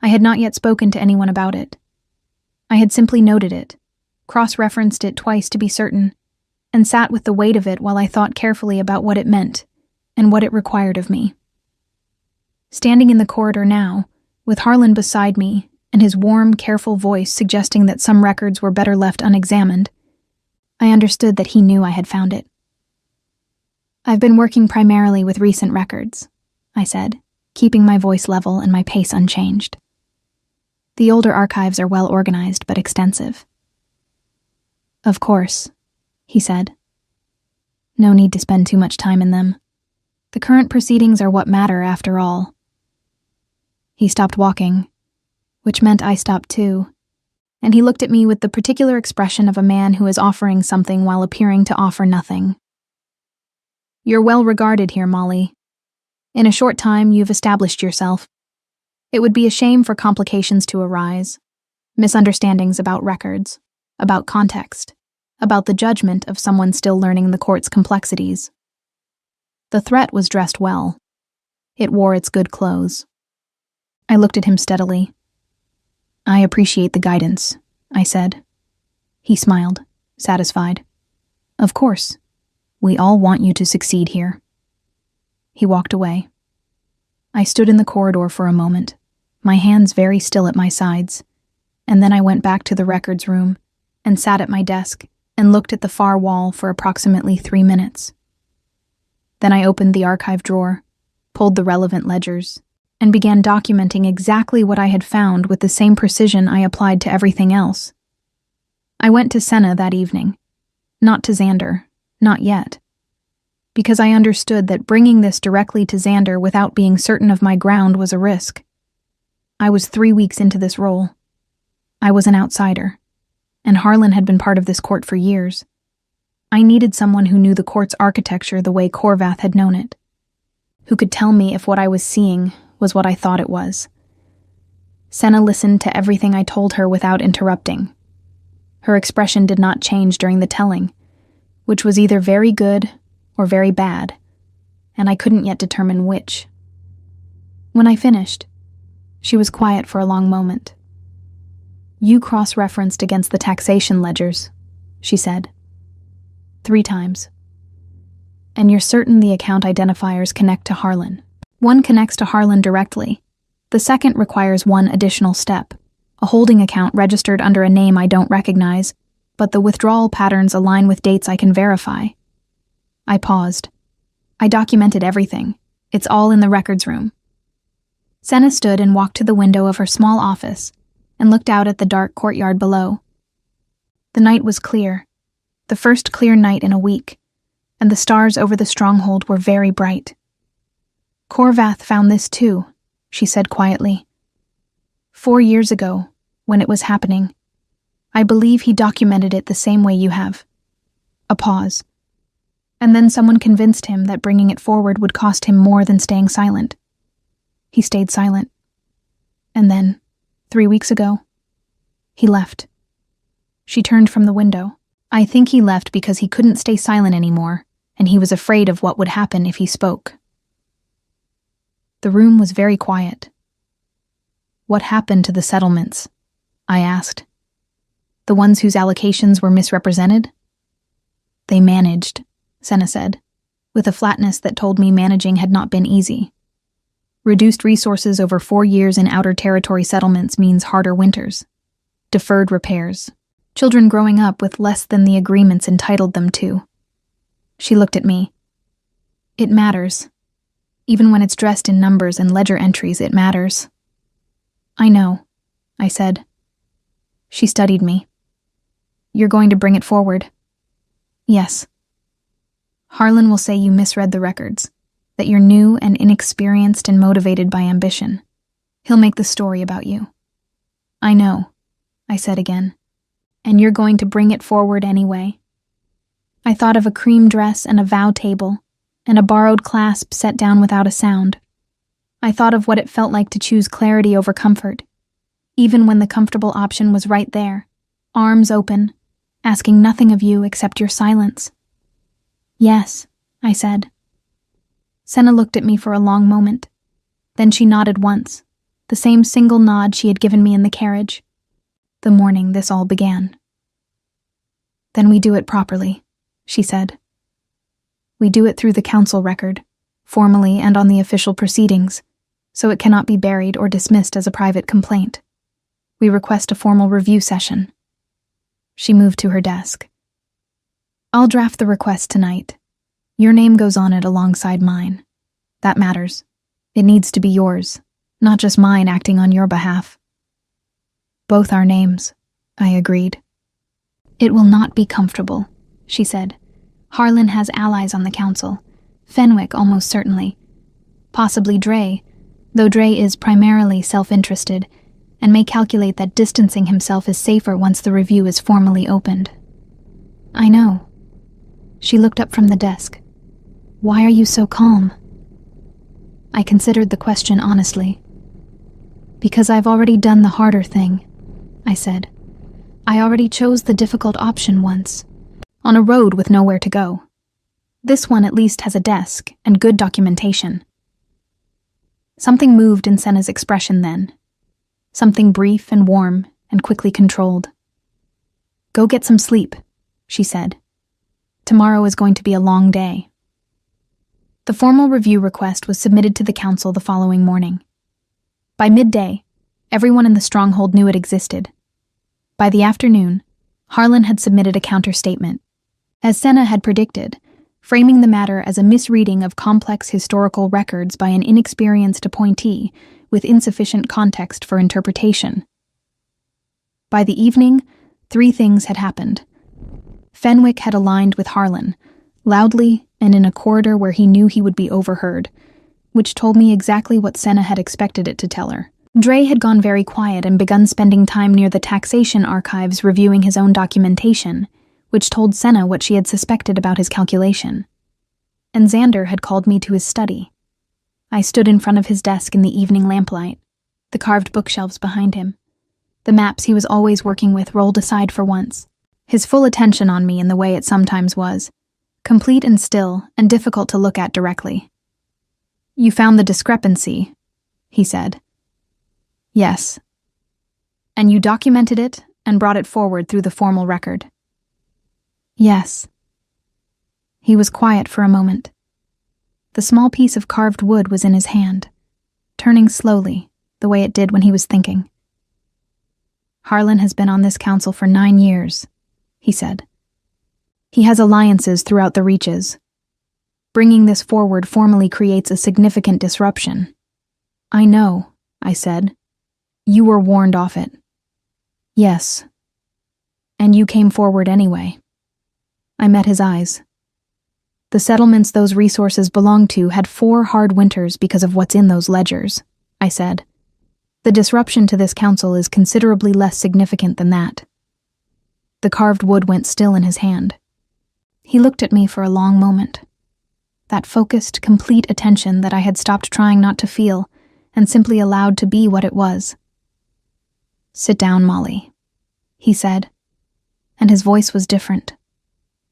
I had not yet spoken to anyone about it. I had simply noted it, cross-referenced it twice to be certain, and sat with the weight of it while I thought carefully about what it meant and what it required of me. Standing in the corridor now, with Harlan beside me, and his warm, careful voice suggesting that some records were better left unexamined, I understood that he knew I had found it. "I've been working primarily with recent records," I said, keeping my voice level and my pace unchanged. "The older archives are well organized but extensive." "Of course," he said. "No need to spend too much time in them. The current proceedings are what matter after all." He stopped walking, which meant I stopped too, and he looked at me with the particular expression of a man who is offering something while appearing to offer nothing. "You're well regarded here, Molly. In a short time, you've established yourself. It would be a shame for complications to arise, misunderstandings about records, about context, about the judgment of someone still learning the court's complexities." The threat was dressed well. It wore its good clothes. I looked at him steadily. "I appreciate the guidance," I said. He smiled, satisfied. "Of course. We all want you to succeed here." He walked away. I stood in the corridor for a moment, my hands very still at my sides, and then I went back to the records room and sat at my desk and looked at the far wall for approximately 3 minutes. Then I opened the archive drawer, pulled the relevant ledgers, and began documenting exactly what I had found with the same precision I applied to everything else. I went to Senna that evening. Not to Xander, Not yet. Because I understood that bringing this directly to Xander without being certain of my ground was a risk. I was 3 weeks into this role. I was an outsider, and Harlan had been part of this court for years. I needed someone who knew the court's architecture the way Corvath had known it, who could tell me if what I was seeing was what I thought it was. Senna listened to everything I told her without interrupting. Her expression did not change during the telling, which was either very good or very bad, and I couldn't yet determine which. When I finished, she was quiet for a long moment. "You cross-referenced against the taxation ledgers," she said. 3 times. "And you're certain the account identifiers connect to Harlan. One connects to Harlan directly. The second requires one additional step, a holding account registered under a name I don't recognize, but the withdrawal patterns align with dates I can verify." I paused. "I documented everything. It's all in the records room." Senna stood and walked to the window of her small office and looked out at the dark courtyard below. The night was clear, the first clear night in a week, and the stars over the stronghold were very bright. "Corvath found this too," she said quietly. 4 years ago, when it was happening. I believe he documented it the same way you have." A pause. "And then someone convinced him that bringing it forward would cost him more than staying silent. He stayed silent. And then, 3 weeks ago, he left." She turned from the window. "I think he left because he couldn't stay silent anymore, and he was afraid of what would happen if he spoke." The room was very quiet. "What happened to the settlements?" I asked. "The ones whose allocations were misrepresented?" "They managed," Senna said, with a flatness that told me managing had not been easy. "Reduced resources over 4 years in outer territory settlements means harder winters. Deferred repairs. Children growing up with less than the agreements entitled them to." She looked at me. "It matters. Even when it's dressed in numbers and ledger entries, it matters." "I know," I said. She studied me. "You're going to bring it forward?" "Yes." "Harlan will say you misread the records, that you're new and inexperienced and motivated by ambition. He'll make the story about you." "I know," I said again. "And you're going to bring it forward anyway." I thought of a cream dress and a vow table, and a borrowed clasp set down without a sound. I thought of what it felt like to choose clarity over comfort, even when the comfortable option was right there, arms open, asking nothing of you except your silence. "Yes," I said. Senna looked at me for a long moment. Then she nodded once, the same single nod she had given me in the carriage, the morning this all began. "Then we do it properly," she said. "We do it through the council record, formally and on the official proceedings, so it cannot be buried or dismissed as a private complaint. We request a formal review session." She moved to her desk. "I'll draft the request tonight. Your name goes on it alongside mine. That matters. It needs to be yours, not just mine acting on your behalf." "Both our names," I agreed. "It will not be comfortable," she said. "Harlan has allies on the council. Fenwick almost certainly. Possibly Dre, though Dre is primarily self-interested and may calculate that distancing himself is safer once the review is formally opened." "I know." She looked up from the desk. "Why are you so calm?" I considered the question honestly. "Because I've already done the harder thing," I said. "I already chose the difficult option once, on a road with nowhere to go. This one at least has a desk and good documentation." Something moved in Senna's expression then. Something brief and warm and quickly controlled. "Go get some sleep," she said. "Tomorrow is going to be a long day." The formal review request was submitted to the council the following morning. By midday, everyone in the stronghold knew it existed. By the afternoon, Harlan had submitted a counter-statement, as Senna had predicted, framing the matter as a misreading of complex historical records by an inexperienced appointee with insufficient context for interpretation. By the evening, 3 things had happened. Fenwick had aligned with Harlan, loudly and in a corridor where he knew he would be overheard, which told me exactly what Senna had expected it to tell her. Dre had gone very quiet and begun spending time near the taxation archives reviewing his own documentation, which told Senna what she had suspected about his calculation. And Xander had called me to his study. I stood in front of his desk in the evening lamplight, the carved bookshelves behind him. The maps he was always working with rolled aside for once, his full attention on me in the way it sometimes was, complete and still and difficult to look at directly. "You found the discrepancy," he said. "Yes." "And you documented it and brought it forward through the formal record?" "Yes." He was quiet for a moment. The small piece of carved wood was in his hand, turning slowly, the way it did when he was thinking. "Harlan has been on this council for 9 years, he said. "He has alliances throughout the reaches. Bringing this forward formally creates a significant disruption." "I know," I said. "You were warned off it." "Yes." "And you came forward anyway." I met his eyes. "The settlements those resources belong to had 4 hard winters because of what's in those ledgers," I said. "The disruption to this council is considerably less significant than that." The carved wood went still in his hand. He looked at me for a long moment. That focused, complete attention that I had stopped trying not to feel and simply allowed to be what it was. "Sit down, Molly," he said, and his voice was different.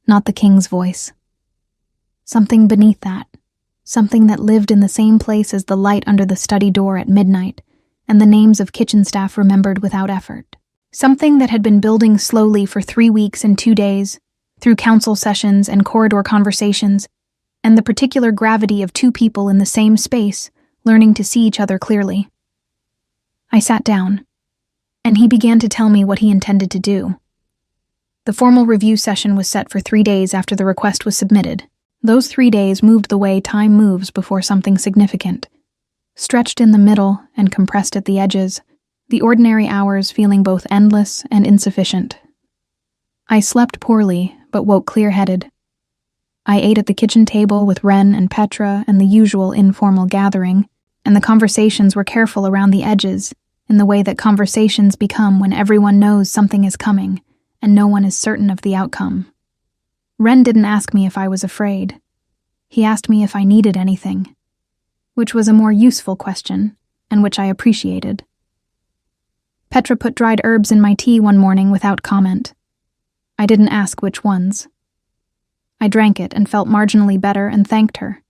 Not the king's voice. Something beneath that, something that lived in the same place as the light under the study door at midnight, and the names of kitchen staff remembered without effort. Something that had been building slowly for 3 weeks and 2 days, through council sessions and corridor conversations, and the particular gravity of 2 people in the same space, learning to see each other clearly. I sat down, and he began to tell me what he intended to do. The formal review session was set for 3 days after the request was submitted. Those 3 days moved the way time moves before something significant. Stretched in the middle and compressed at the edges, the ordinary hours feeling both endless and insufficient. I slept poorly, but woke clear-headed. I ate at the kitchen table with Ren and Petra and the usual informal gathering, and the conversations were careful around the edges, in the way that conversations become when everyone knows something is coming, and no one is certain of the outcome. Ren didn't ask me if I was afraid. He asked me if I needed anything, which was a more useful question, and which I appreciated. Petra put dried herbs in my tea one morning without comment. I didn't ask which ones. I drank it and felt marginally better and thanked her,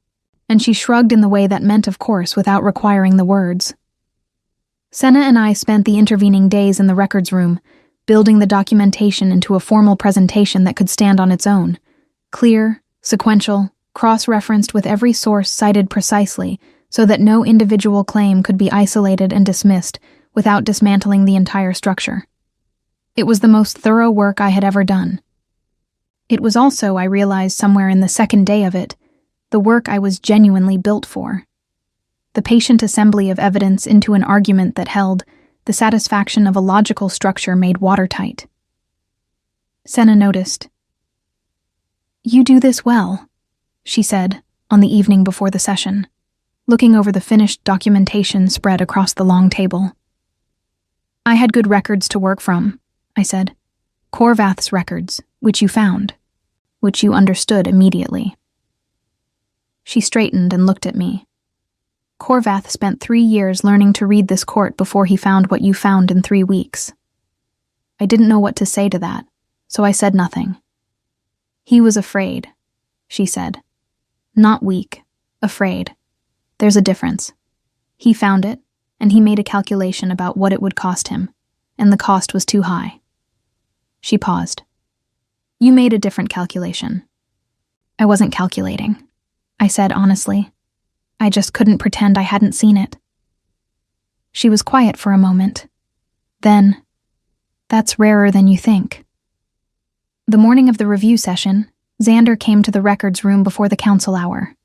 and she shrugged in the way that meant of course without requiring the words. Senna and I spent the intervening days in the records room, building the documentation into a formal presentation that could stand on its own, clear, sequential, cross-referenced with every source cited precisely so that no individual claim could be isolated and dismissed without dismantling the entire structure. It was the most thorough work I had ever done. It was also, I realized somewhere in the second day of it, the work I was genuinely built for. The patient assembly of evidence into an argument that held the satisfaction of a logical structure made watertight. Senna noticed. "You do this well," she said on the evening before the session, looking over the finished documentation spread across the long table. "I had good records to work from," I said. "Korvath's records, which you found, which you understood immediately." She straightened and looked at me. "Korvath spent 3 years learning to read this court before he found what you found in 3 weeks. I didn't know what to say to that, so I said nothing. "He was afraid," she said. "Not weak, afraid. There's a difference. He found it, and he made a calculation about what it would cost him, and the cost was too high." She paused. "You made a different calculation." "I wasn't calculating," I said honestly. I just couldn't pretend I hadn't seen it. She was quiet for a moment. Then, "That's rarer than you think." The morning of the review session, Xander came to the records room before the council hour.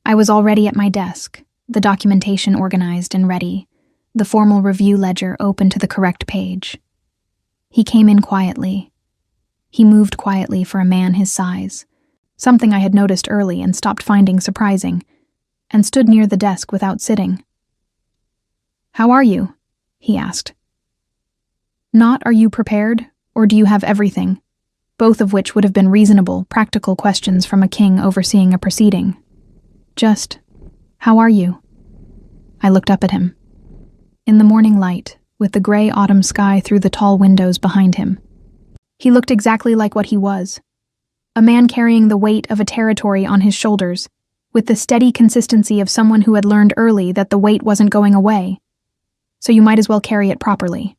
I was already at my desk, the documentation organized and ready, the formal review ledger open to the correct page. He came in quietly. He moved quietly for a man his size, something I had noticed early and stopped finding surprising, and stood near the desk without sitting. "How are you?" he asked. Not "are you prepared," or "do you have everything?" both of which would have been reasonable, practical questions from a king overseeing a proceeding. Just, "How are you?" I looked up at him. In the morning light, with the gray autumn sky through the tall windows behind him, he looked exactly like what he was. A man carrying the weight of a territory on his shoulders, with the steady consistency of someone who had learned early that the weight wasn't going away, so you might as well carry it properly.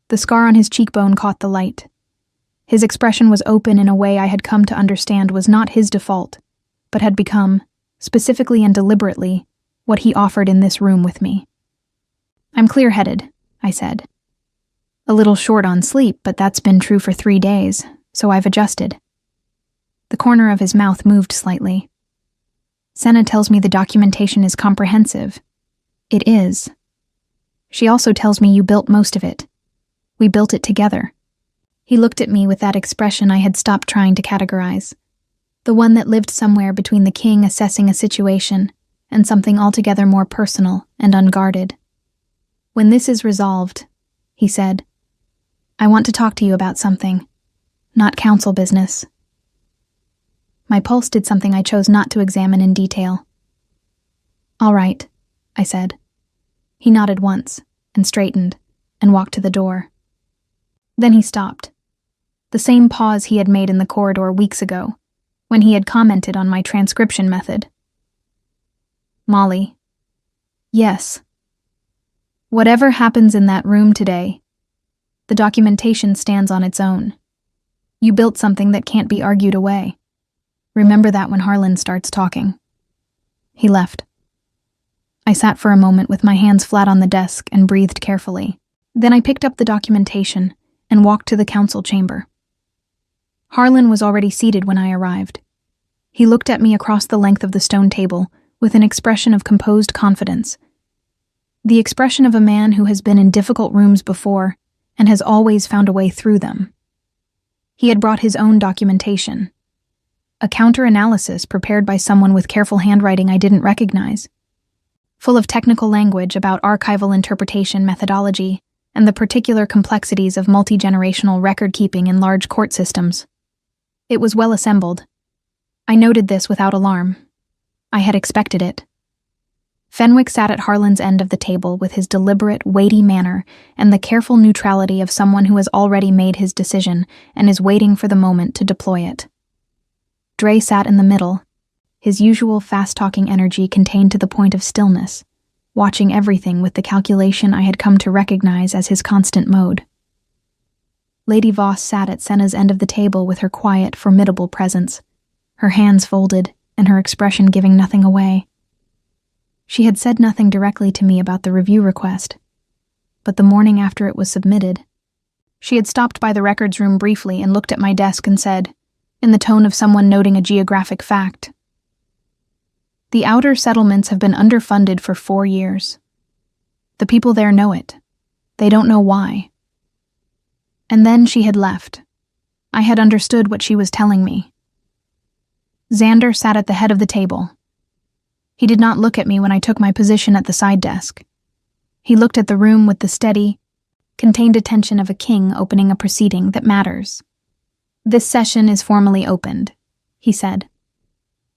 The scar on his cheekbone caught the light. His expression was open in a way I had come to understand was not his default, but had become, specifically and deliberately, what he offered in this room with me. "I'm clear-headed," I said. "A little short on sleep, but that's been true for 3 days, so I've adjusted." The corner of his mouth moved slightly. "Senna tells me the documentation is comprehensive." "It is. She also tells me you built most of it. We built it together." He looked at me with that expression I had stopped trying to categorize, the one that lived somewhere between the king assessing a situation and something altogether more personal and unguarded. "When this is resolved," he said, "I want to talk to you about something, not council business." My pulse did something I chose not to examine in detail. "All right," I said. He nodded once, and straightened, and walked to the door. Then he stopped. The same pause he had made in the corridor weeks ago, when he had commented on my transcription method. "Molly." "Yes." "Whatever happens in that room today, the documentation stands on its own. You built something that can't be argued away. Remember that when Harlan starts talking." He left. I sat for a moment with my hands flat on the desk and breathed carefully. Then I picked up the documentation and walked to the council chamber. Harlan was already seated when I arrived. He looked at me across the length of the stone table with an expression of composed confidence. The expression of a man who has been in difficult rooms before and has always found a way through them. He had brought his own documentation. A counter-analysis prepared by someone with careful handwriting I didn't recognize, full of technical language about archival interpretation methodology and the particular complexities of multi-generational record-keeping in large court systems. It was well assembled. I noted this without alarm. I had expected it. Fenwick sat at Harlan's end of the table with his deliberate, weighty manner and the careful neutrality of someone who has already made his decision and is waiting for the moment to deploy it. Dre sat in the middle, his usual fast-talking energy contained to the point of stillness, watching everything with the calculation I had come to recognize as his constant mode. Lady Voss sat at Senna's end of the table with her quiet, formidable presence, her hands folded and her expression giving nothing away. She had said nothing directly to me about the review request, but the morning after it was submitted, she had stopped by the records room briefly and looked at my desk and said, in the tone of someone noting a geographic fact, "The outer settlements have been underfunded for 4 years. The people there know it. They don't know why." And then she had left. I had understood what she was telling me. Xander sat at the head of the table. He did not look at me when I took my position at the side desk. He looked at the room with the steady, contained attention of a king opening a proceeding that matters. "This session is formally opened," he said.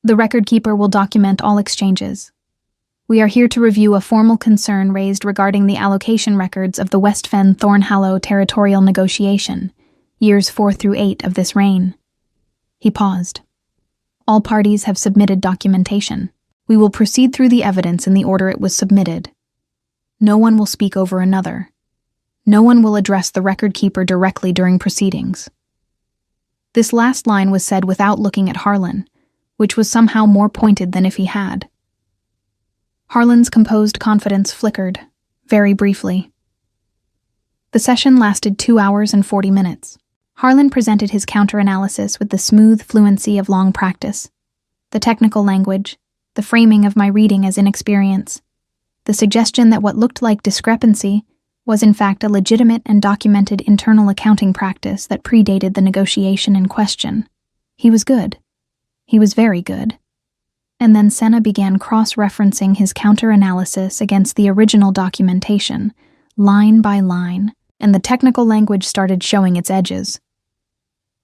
"The record keeper will document all exchanges. We are here to review a formal concern raised regarding the allocation records of the West Fen Thornhallow territorial negotiation, years 4 through 8 of this reign." He paused. "All parties have submitted documentation. We will proceed through the evidence in the order it was submitted. No one will speak over another. No one will address the record keeper directly during proceedings." This last line was said without looking at Harlan, which was somehow more pointed than if he had. Harlan's composed confidence flickered, very briefly. The session lasted 2 hours and 40 minutes. Harlan presented his counter-analysis with the smooth fluency of long practice, the technical language, the framing of my reading as inexperience, the suggestion that what looked like discrepancy was in fact a legitimate and documented internal accounting practice that predated the negotiation in question. He was good. He was very good. And then Senna began cross-referencing his counter-analysis against the original documentation, line by line, and the technical language started showing its edges.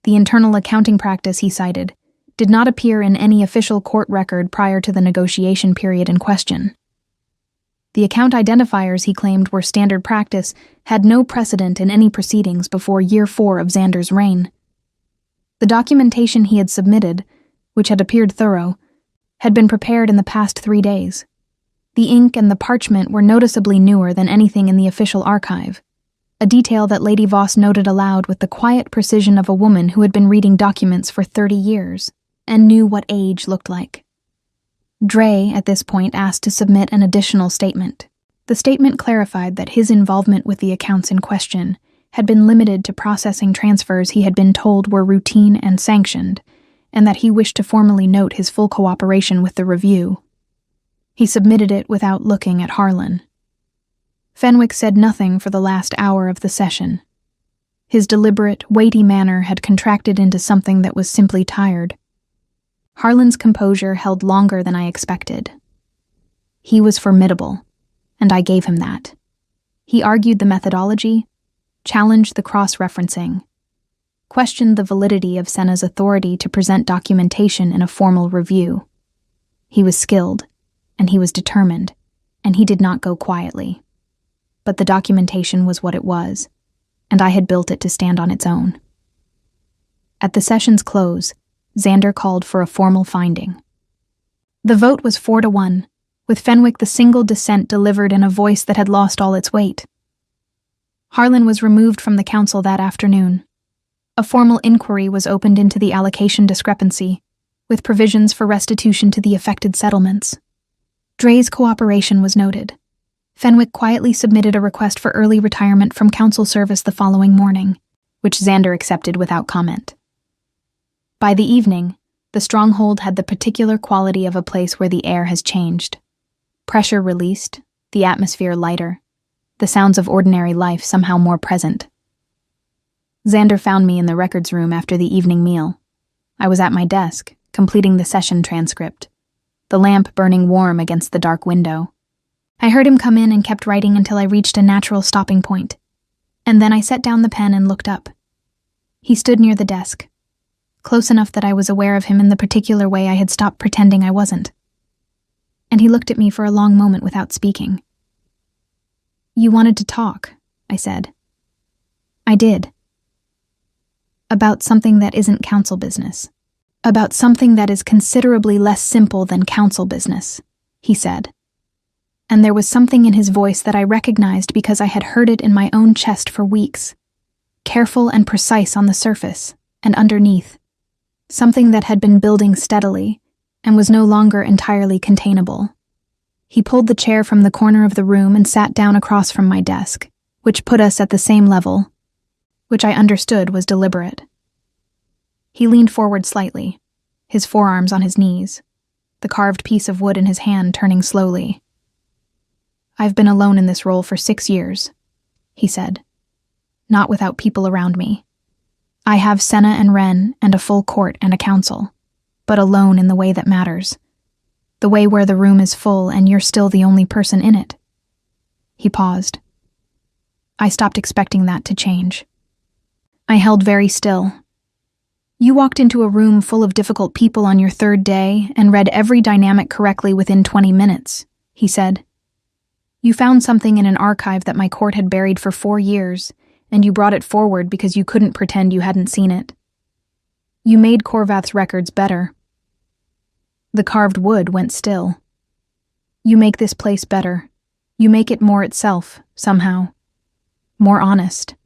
The internal accounting practice he cited did not appear in any official court record prior to the negotiation period in question. The account identifiers he claimed were standard practice had no precedent in any proceedings before year 4 of Xander's reign. The documentation he had submitted, which had appeared thorough, had been prepared in the past 3 days. The ink and the parchment were noticeably newer than anything in the official archive, a detail that Lady Voss noted aloud with the quiet precision of a woman who had been reading documents for 30 years and knew what age looked like. Dre, at this point, asked to submit an additional statement. The statement clarified that his involvement with the accounts in question had been limited to processing transfers he had been told were routine and sanctioned, and that he wished to formally note his full cooperation with the review. He submitted it without looking at Harlan. Fenwick said nothing for the last hour of the session. His deliberate, weighty manner had contracted into something that was simply tired. Harlan's composure held longer than I expected. He was formidable, and I gave him that. He argued the methodology, challenged the cross-referencing, questioned the validity of Senna's authority to present documentation in a formal review. He was skilled, and he was determined, and he did not go quietly. But the documentation was what it was, and I had built it to stand on its own. At the session's close, Xander called for a formal finding. The vote was 4-1, with Fenwick the single dissent delivered in a voice that had lost all its weight. Harlan was removed from the council that afternoon. A formal inquiry was opened into the allocation discrepancy, with provisions for restitution to the affected settlements. Dre's cooperation was noted. Fenwick quietly submitted a request for early retirement from council service the following morning, which Xander accepted without comment. By the evening, the stronghold had the particular quality of a place where the air has changed. Pressure released, the atmosphere lighter, the sounds of ordinary life somehow more present. Xander found me in the records room after the evening meal. I was at my desk, completing the session transcript, the lamp burning warm against the dark window. I heard him come in and kept writing until I reached a natural stopping point, and then I set down the pen and looked up. He stood near the desk, close enough that I was aware of him in the particular way I had stopped pretending I wasn't. And he looked at me for a long moment without speaking. "You wanted to talk," I said. "I did. About something that isn't council business. About something that is considerably less simple than council business," he said. And there was something in his voice that I recognized because I had heard it in my own chest for weeks. Careful and precise on the surface, and underneath. Something that had been building steadily, and was no longer entirely containable. He pulled the chair from the corner of the room and sat down across from my desk, which put us at the same level, which I understood was deliberate. He leaned forward slightly, his forearms on his knees, the carved piece of wood in his hand turning slowly. "I've been alone in this role for 6 years," he said. "Not without people around me. I have Senna and Wren and a full court and a council, but alone in the way that matters. The way where the room is full and you're still the only person in it." He paused. I stopped expecting that to change. I held very still. "You walked into a room full of difficult people on your 3rd day and read every dynamic correctly within 20 minutes, he said. "You found something in an archive that my court had buried for 4 years, and you brought it forward because you couldn't pretend you hadn't seen it. You made Korvath's records better. The carved wood went still. You make this place better. You make it more itself, somehow. More honest.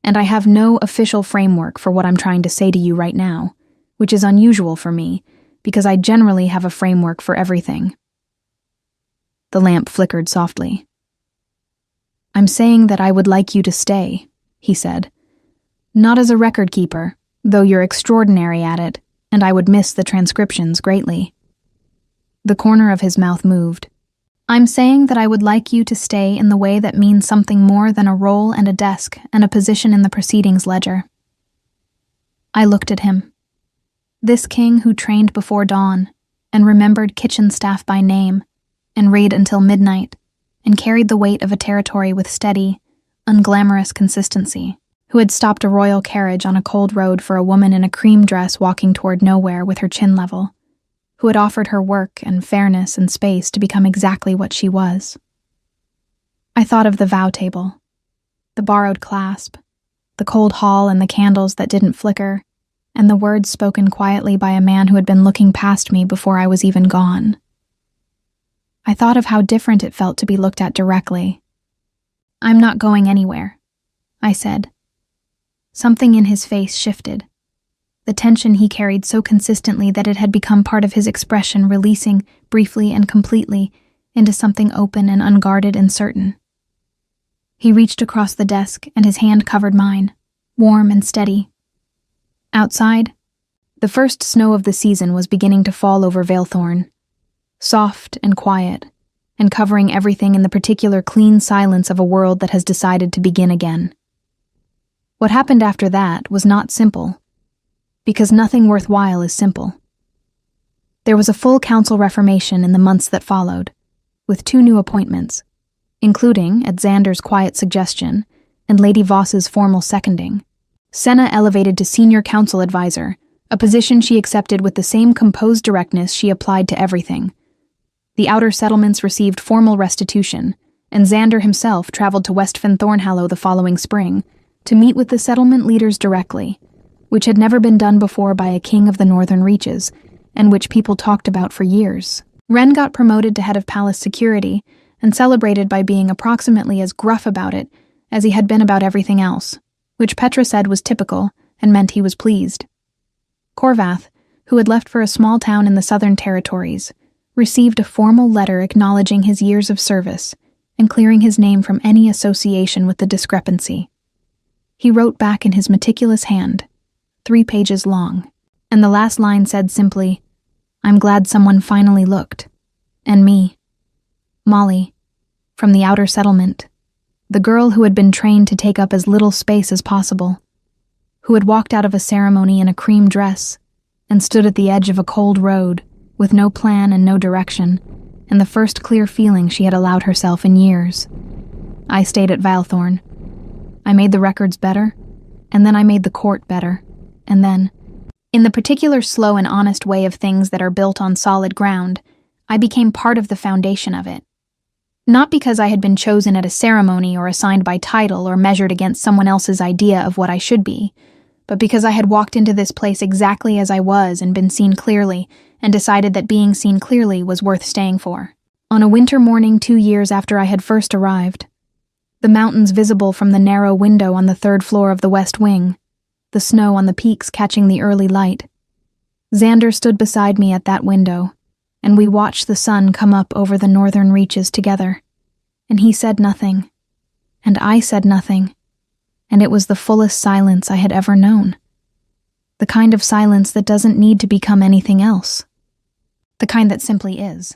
And I have no official framework for what I'm trying to say to you right now, which is unusual for me, because I generally have a framework for everything." The lamp flickered softly. "I'm saying that I would like you to stay," he said. "Not as a record keeper, though you're extraordinary at it, and I would miss the transcriptions greatly." The corner of his mouth moved. "I'm saying that I would like you to stay in the way that means something more than a role and a desk and a position in the proceedings ledger." I looked at him. This king who trained before dawn, and remembered kitchen staff by name, and read until midnight, and carried the weight of a territory with steady, unglamorous consistency, who had stopped a royal carriage on a cold road for a woman in a cream dress walking toward nowhere with her chin level, who had offered her work and fairness and space to become exactly what she was. I thought of the vow table, the borrowed clasp, the cold hall and the candles that didn't flicker, and the words spoken quietly by a man who had been looking past me before I was even gone. I thought of how different it felt to be looked at directly. "I'm not going anywhere," I said. Something in his face shifted. The tension he carried so consistently that it had become part of his expression, releasing, briefly and completely, into something open and unguarded and certain. He reached across the desk, and his hand covered mine, warm and steady. Outside, the first snow of the season was beginning to fall over Valethorn, soft and quiet, and covering everything in the particular clean silence of a world that has decided to begin again. What happened after that was not simple, because nothing worthwhile is simple. There was a full council reformation in the months that followed, with 2 new appointments, including, at Xander's quiet suggestion, and Lady Voss's formal seconding, Senna elevated to senior council advisor, a position she accepted with the same composed directness she applied to everything. The outer settlements received formal restitution, and Xander himself traveled to West Thornhallow the following spring to meet with the settlement leaders directly, which had never been done before by a king of the northern reaches, and which people talked about for years. Wren got promoted to head of palace security, and celebrated by being approximately as gruff about it as he had been about everything else, which Petra said was typical and meant he was pleased. Corvath, who had left for a small town in the Southern Territories, received a formal letter acknowledging his years of service and clearing his name from any association with the discrepancy. He wrote back in his meticulous hand, 3 pages long, and the last line said simply, "I'm glad someone finally looked. And me. Molly, from the outer settlement, the girl who had been trained to take up as little space as possible, who had walked out of a ceremony in a cream dress and stood at the edge of a cold road with no plan and no direction, and the first clear feeling she had allowed herself in years. I stayed at Valethorn. I made the records better, and then I made the court better, and then, in the particular slow and honest way of things that are built on solid ground, I became part of the foundation of it. Not because I had been chosen at a ceremony or assigned by title or measured against someone else's idea of what I should be, but because I had walked into this place exactly as I was and been seen clearly, and decided that being seen clearly was worth staying for. On a winter morning 2 years after I had first arrived, the mountains visible from the narrow window on the 3rd floor of the west wing, the snow on the peaks catching the early light, Xander stood beside me at that window, and we watched the sun come up over the northern reaches together, and he said nothing, and I said nothing, and it was the fullest silence I had ever known. The kind of silence that doesn't need to become anything else. The kind that simply is.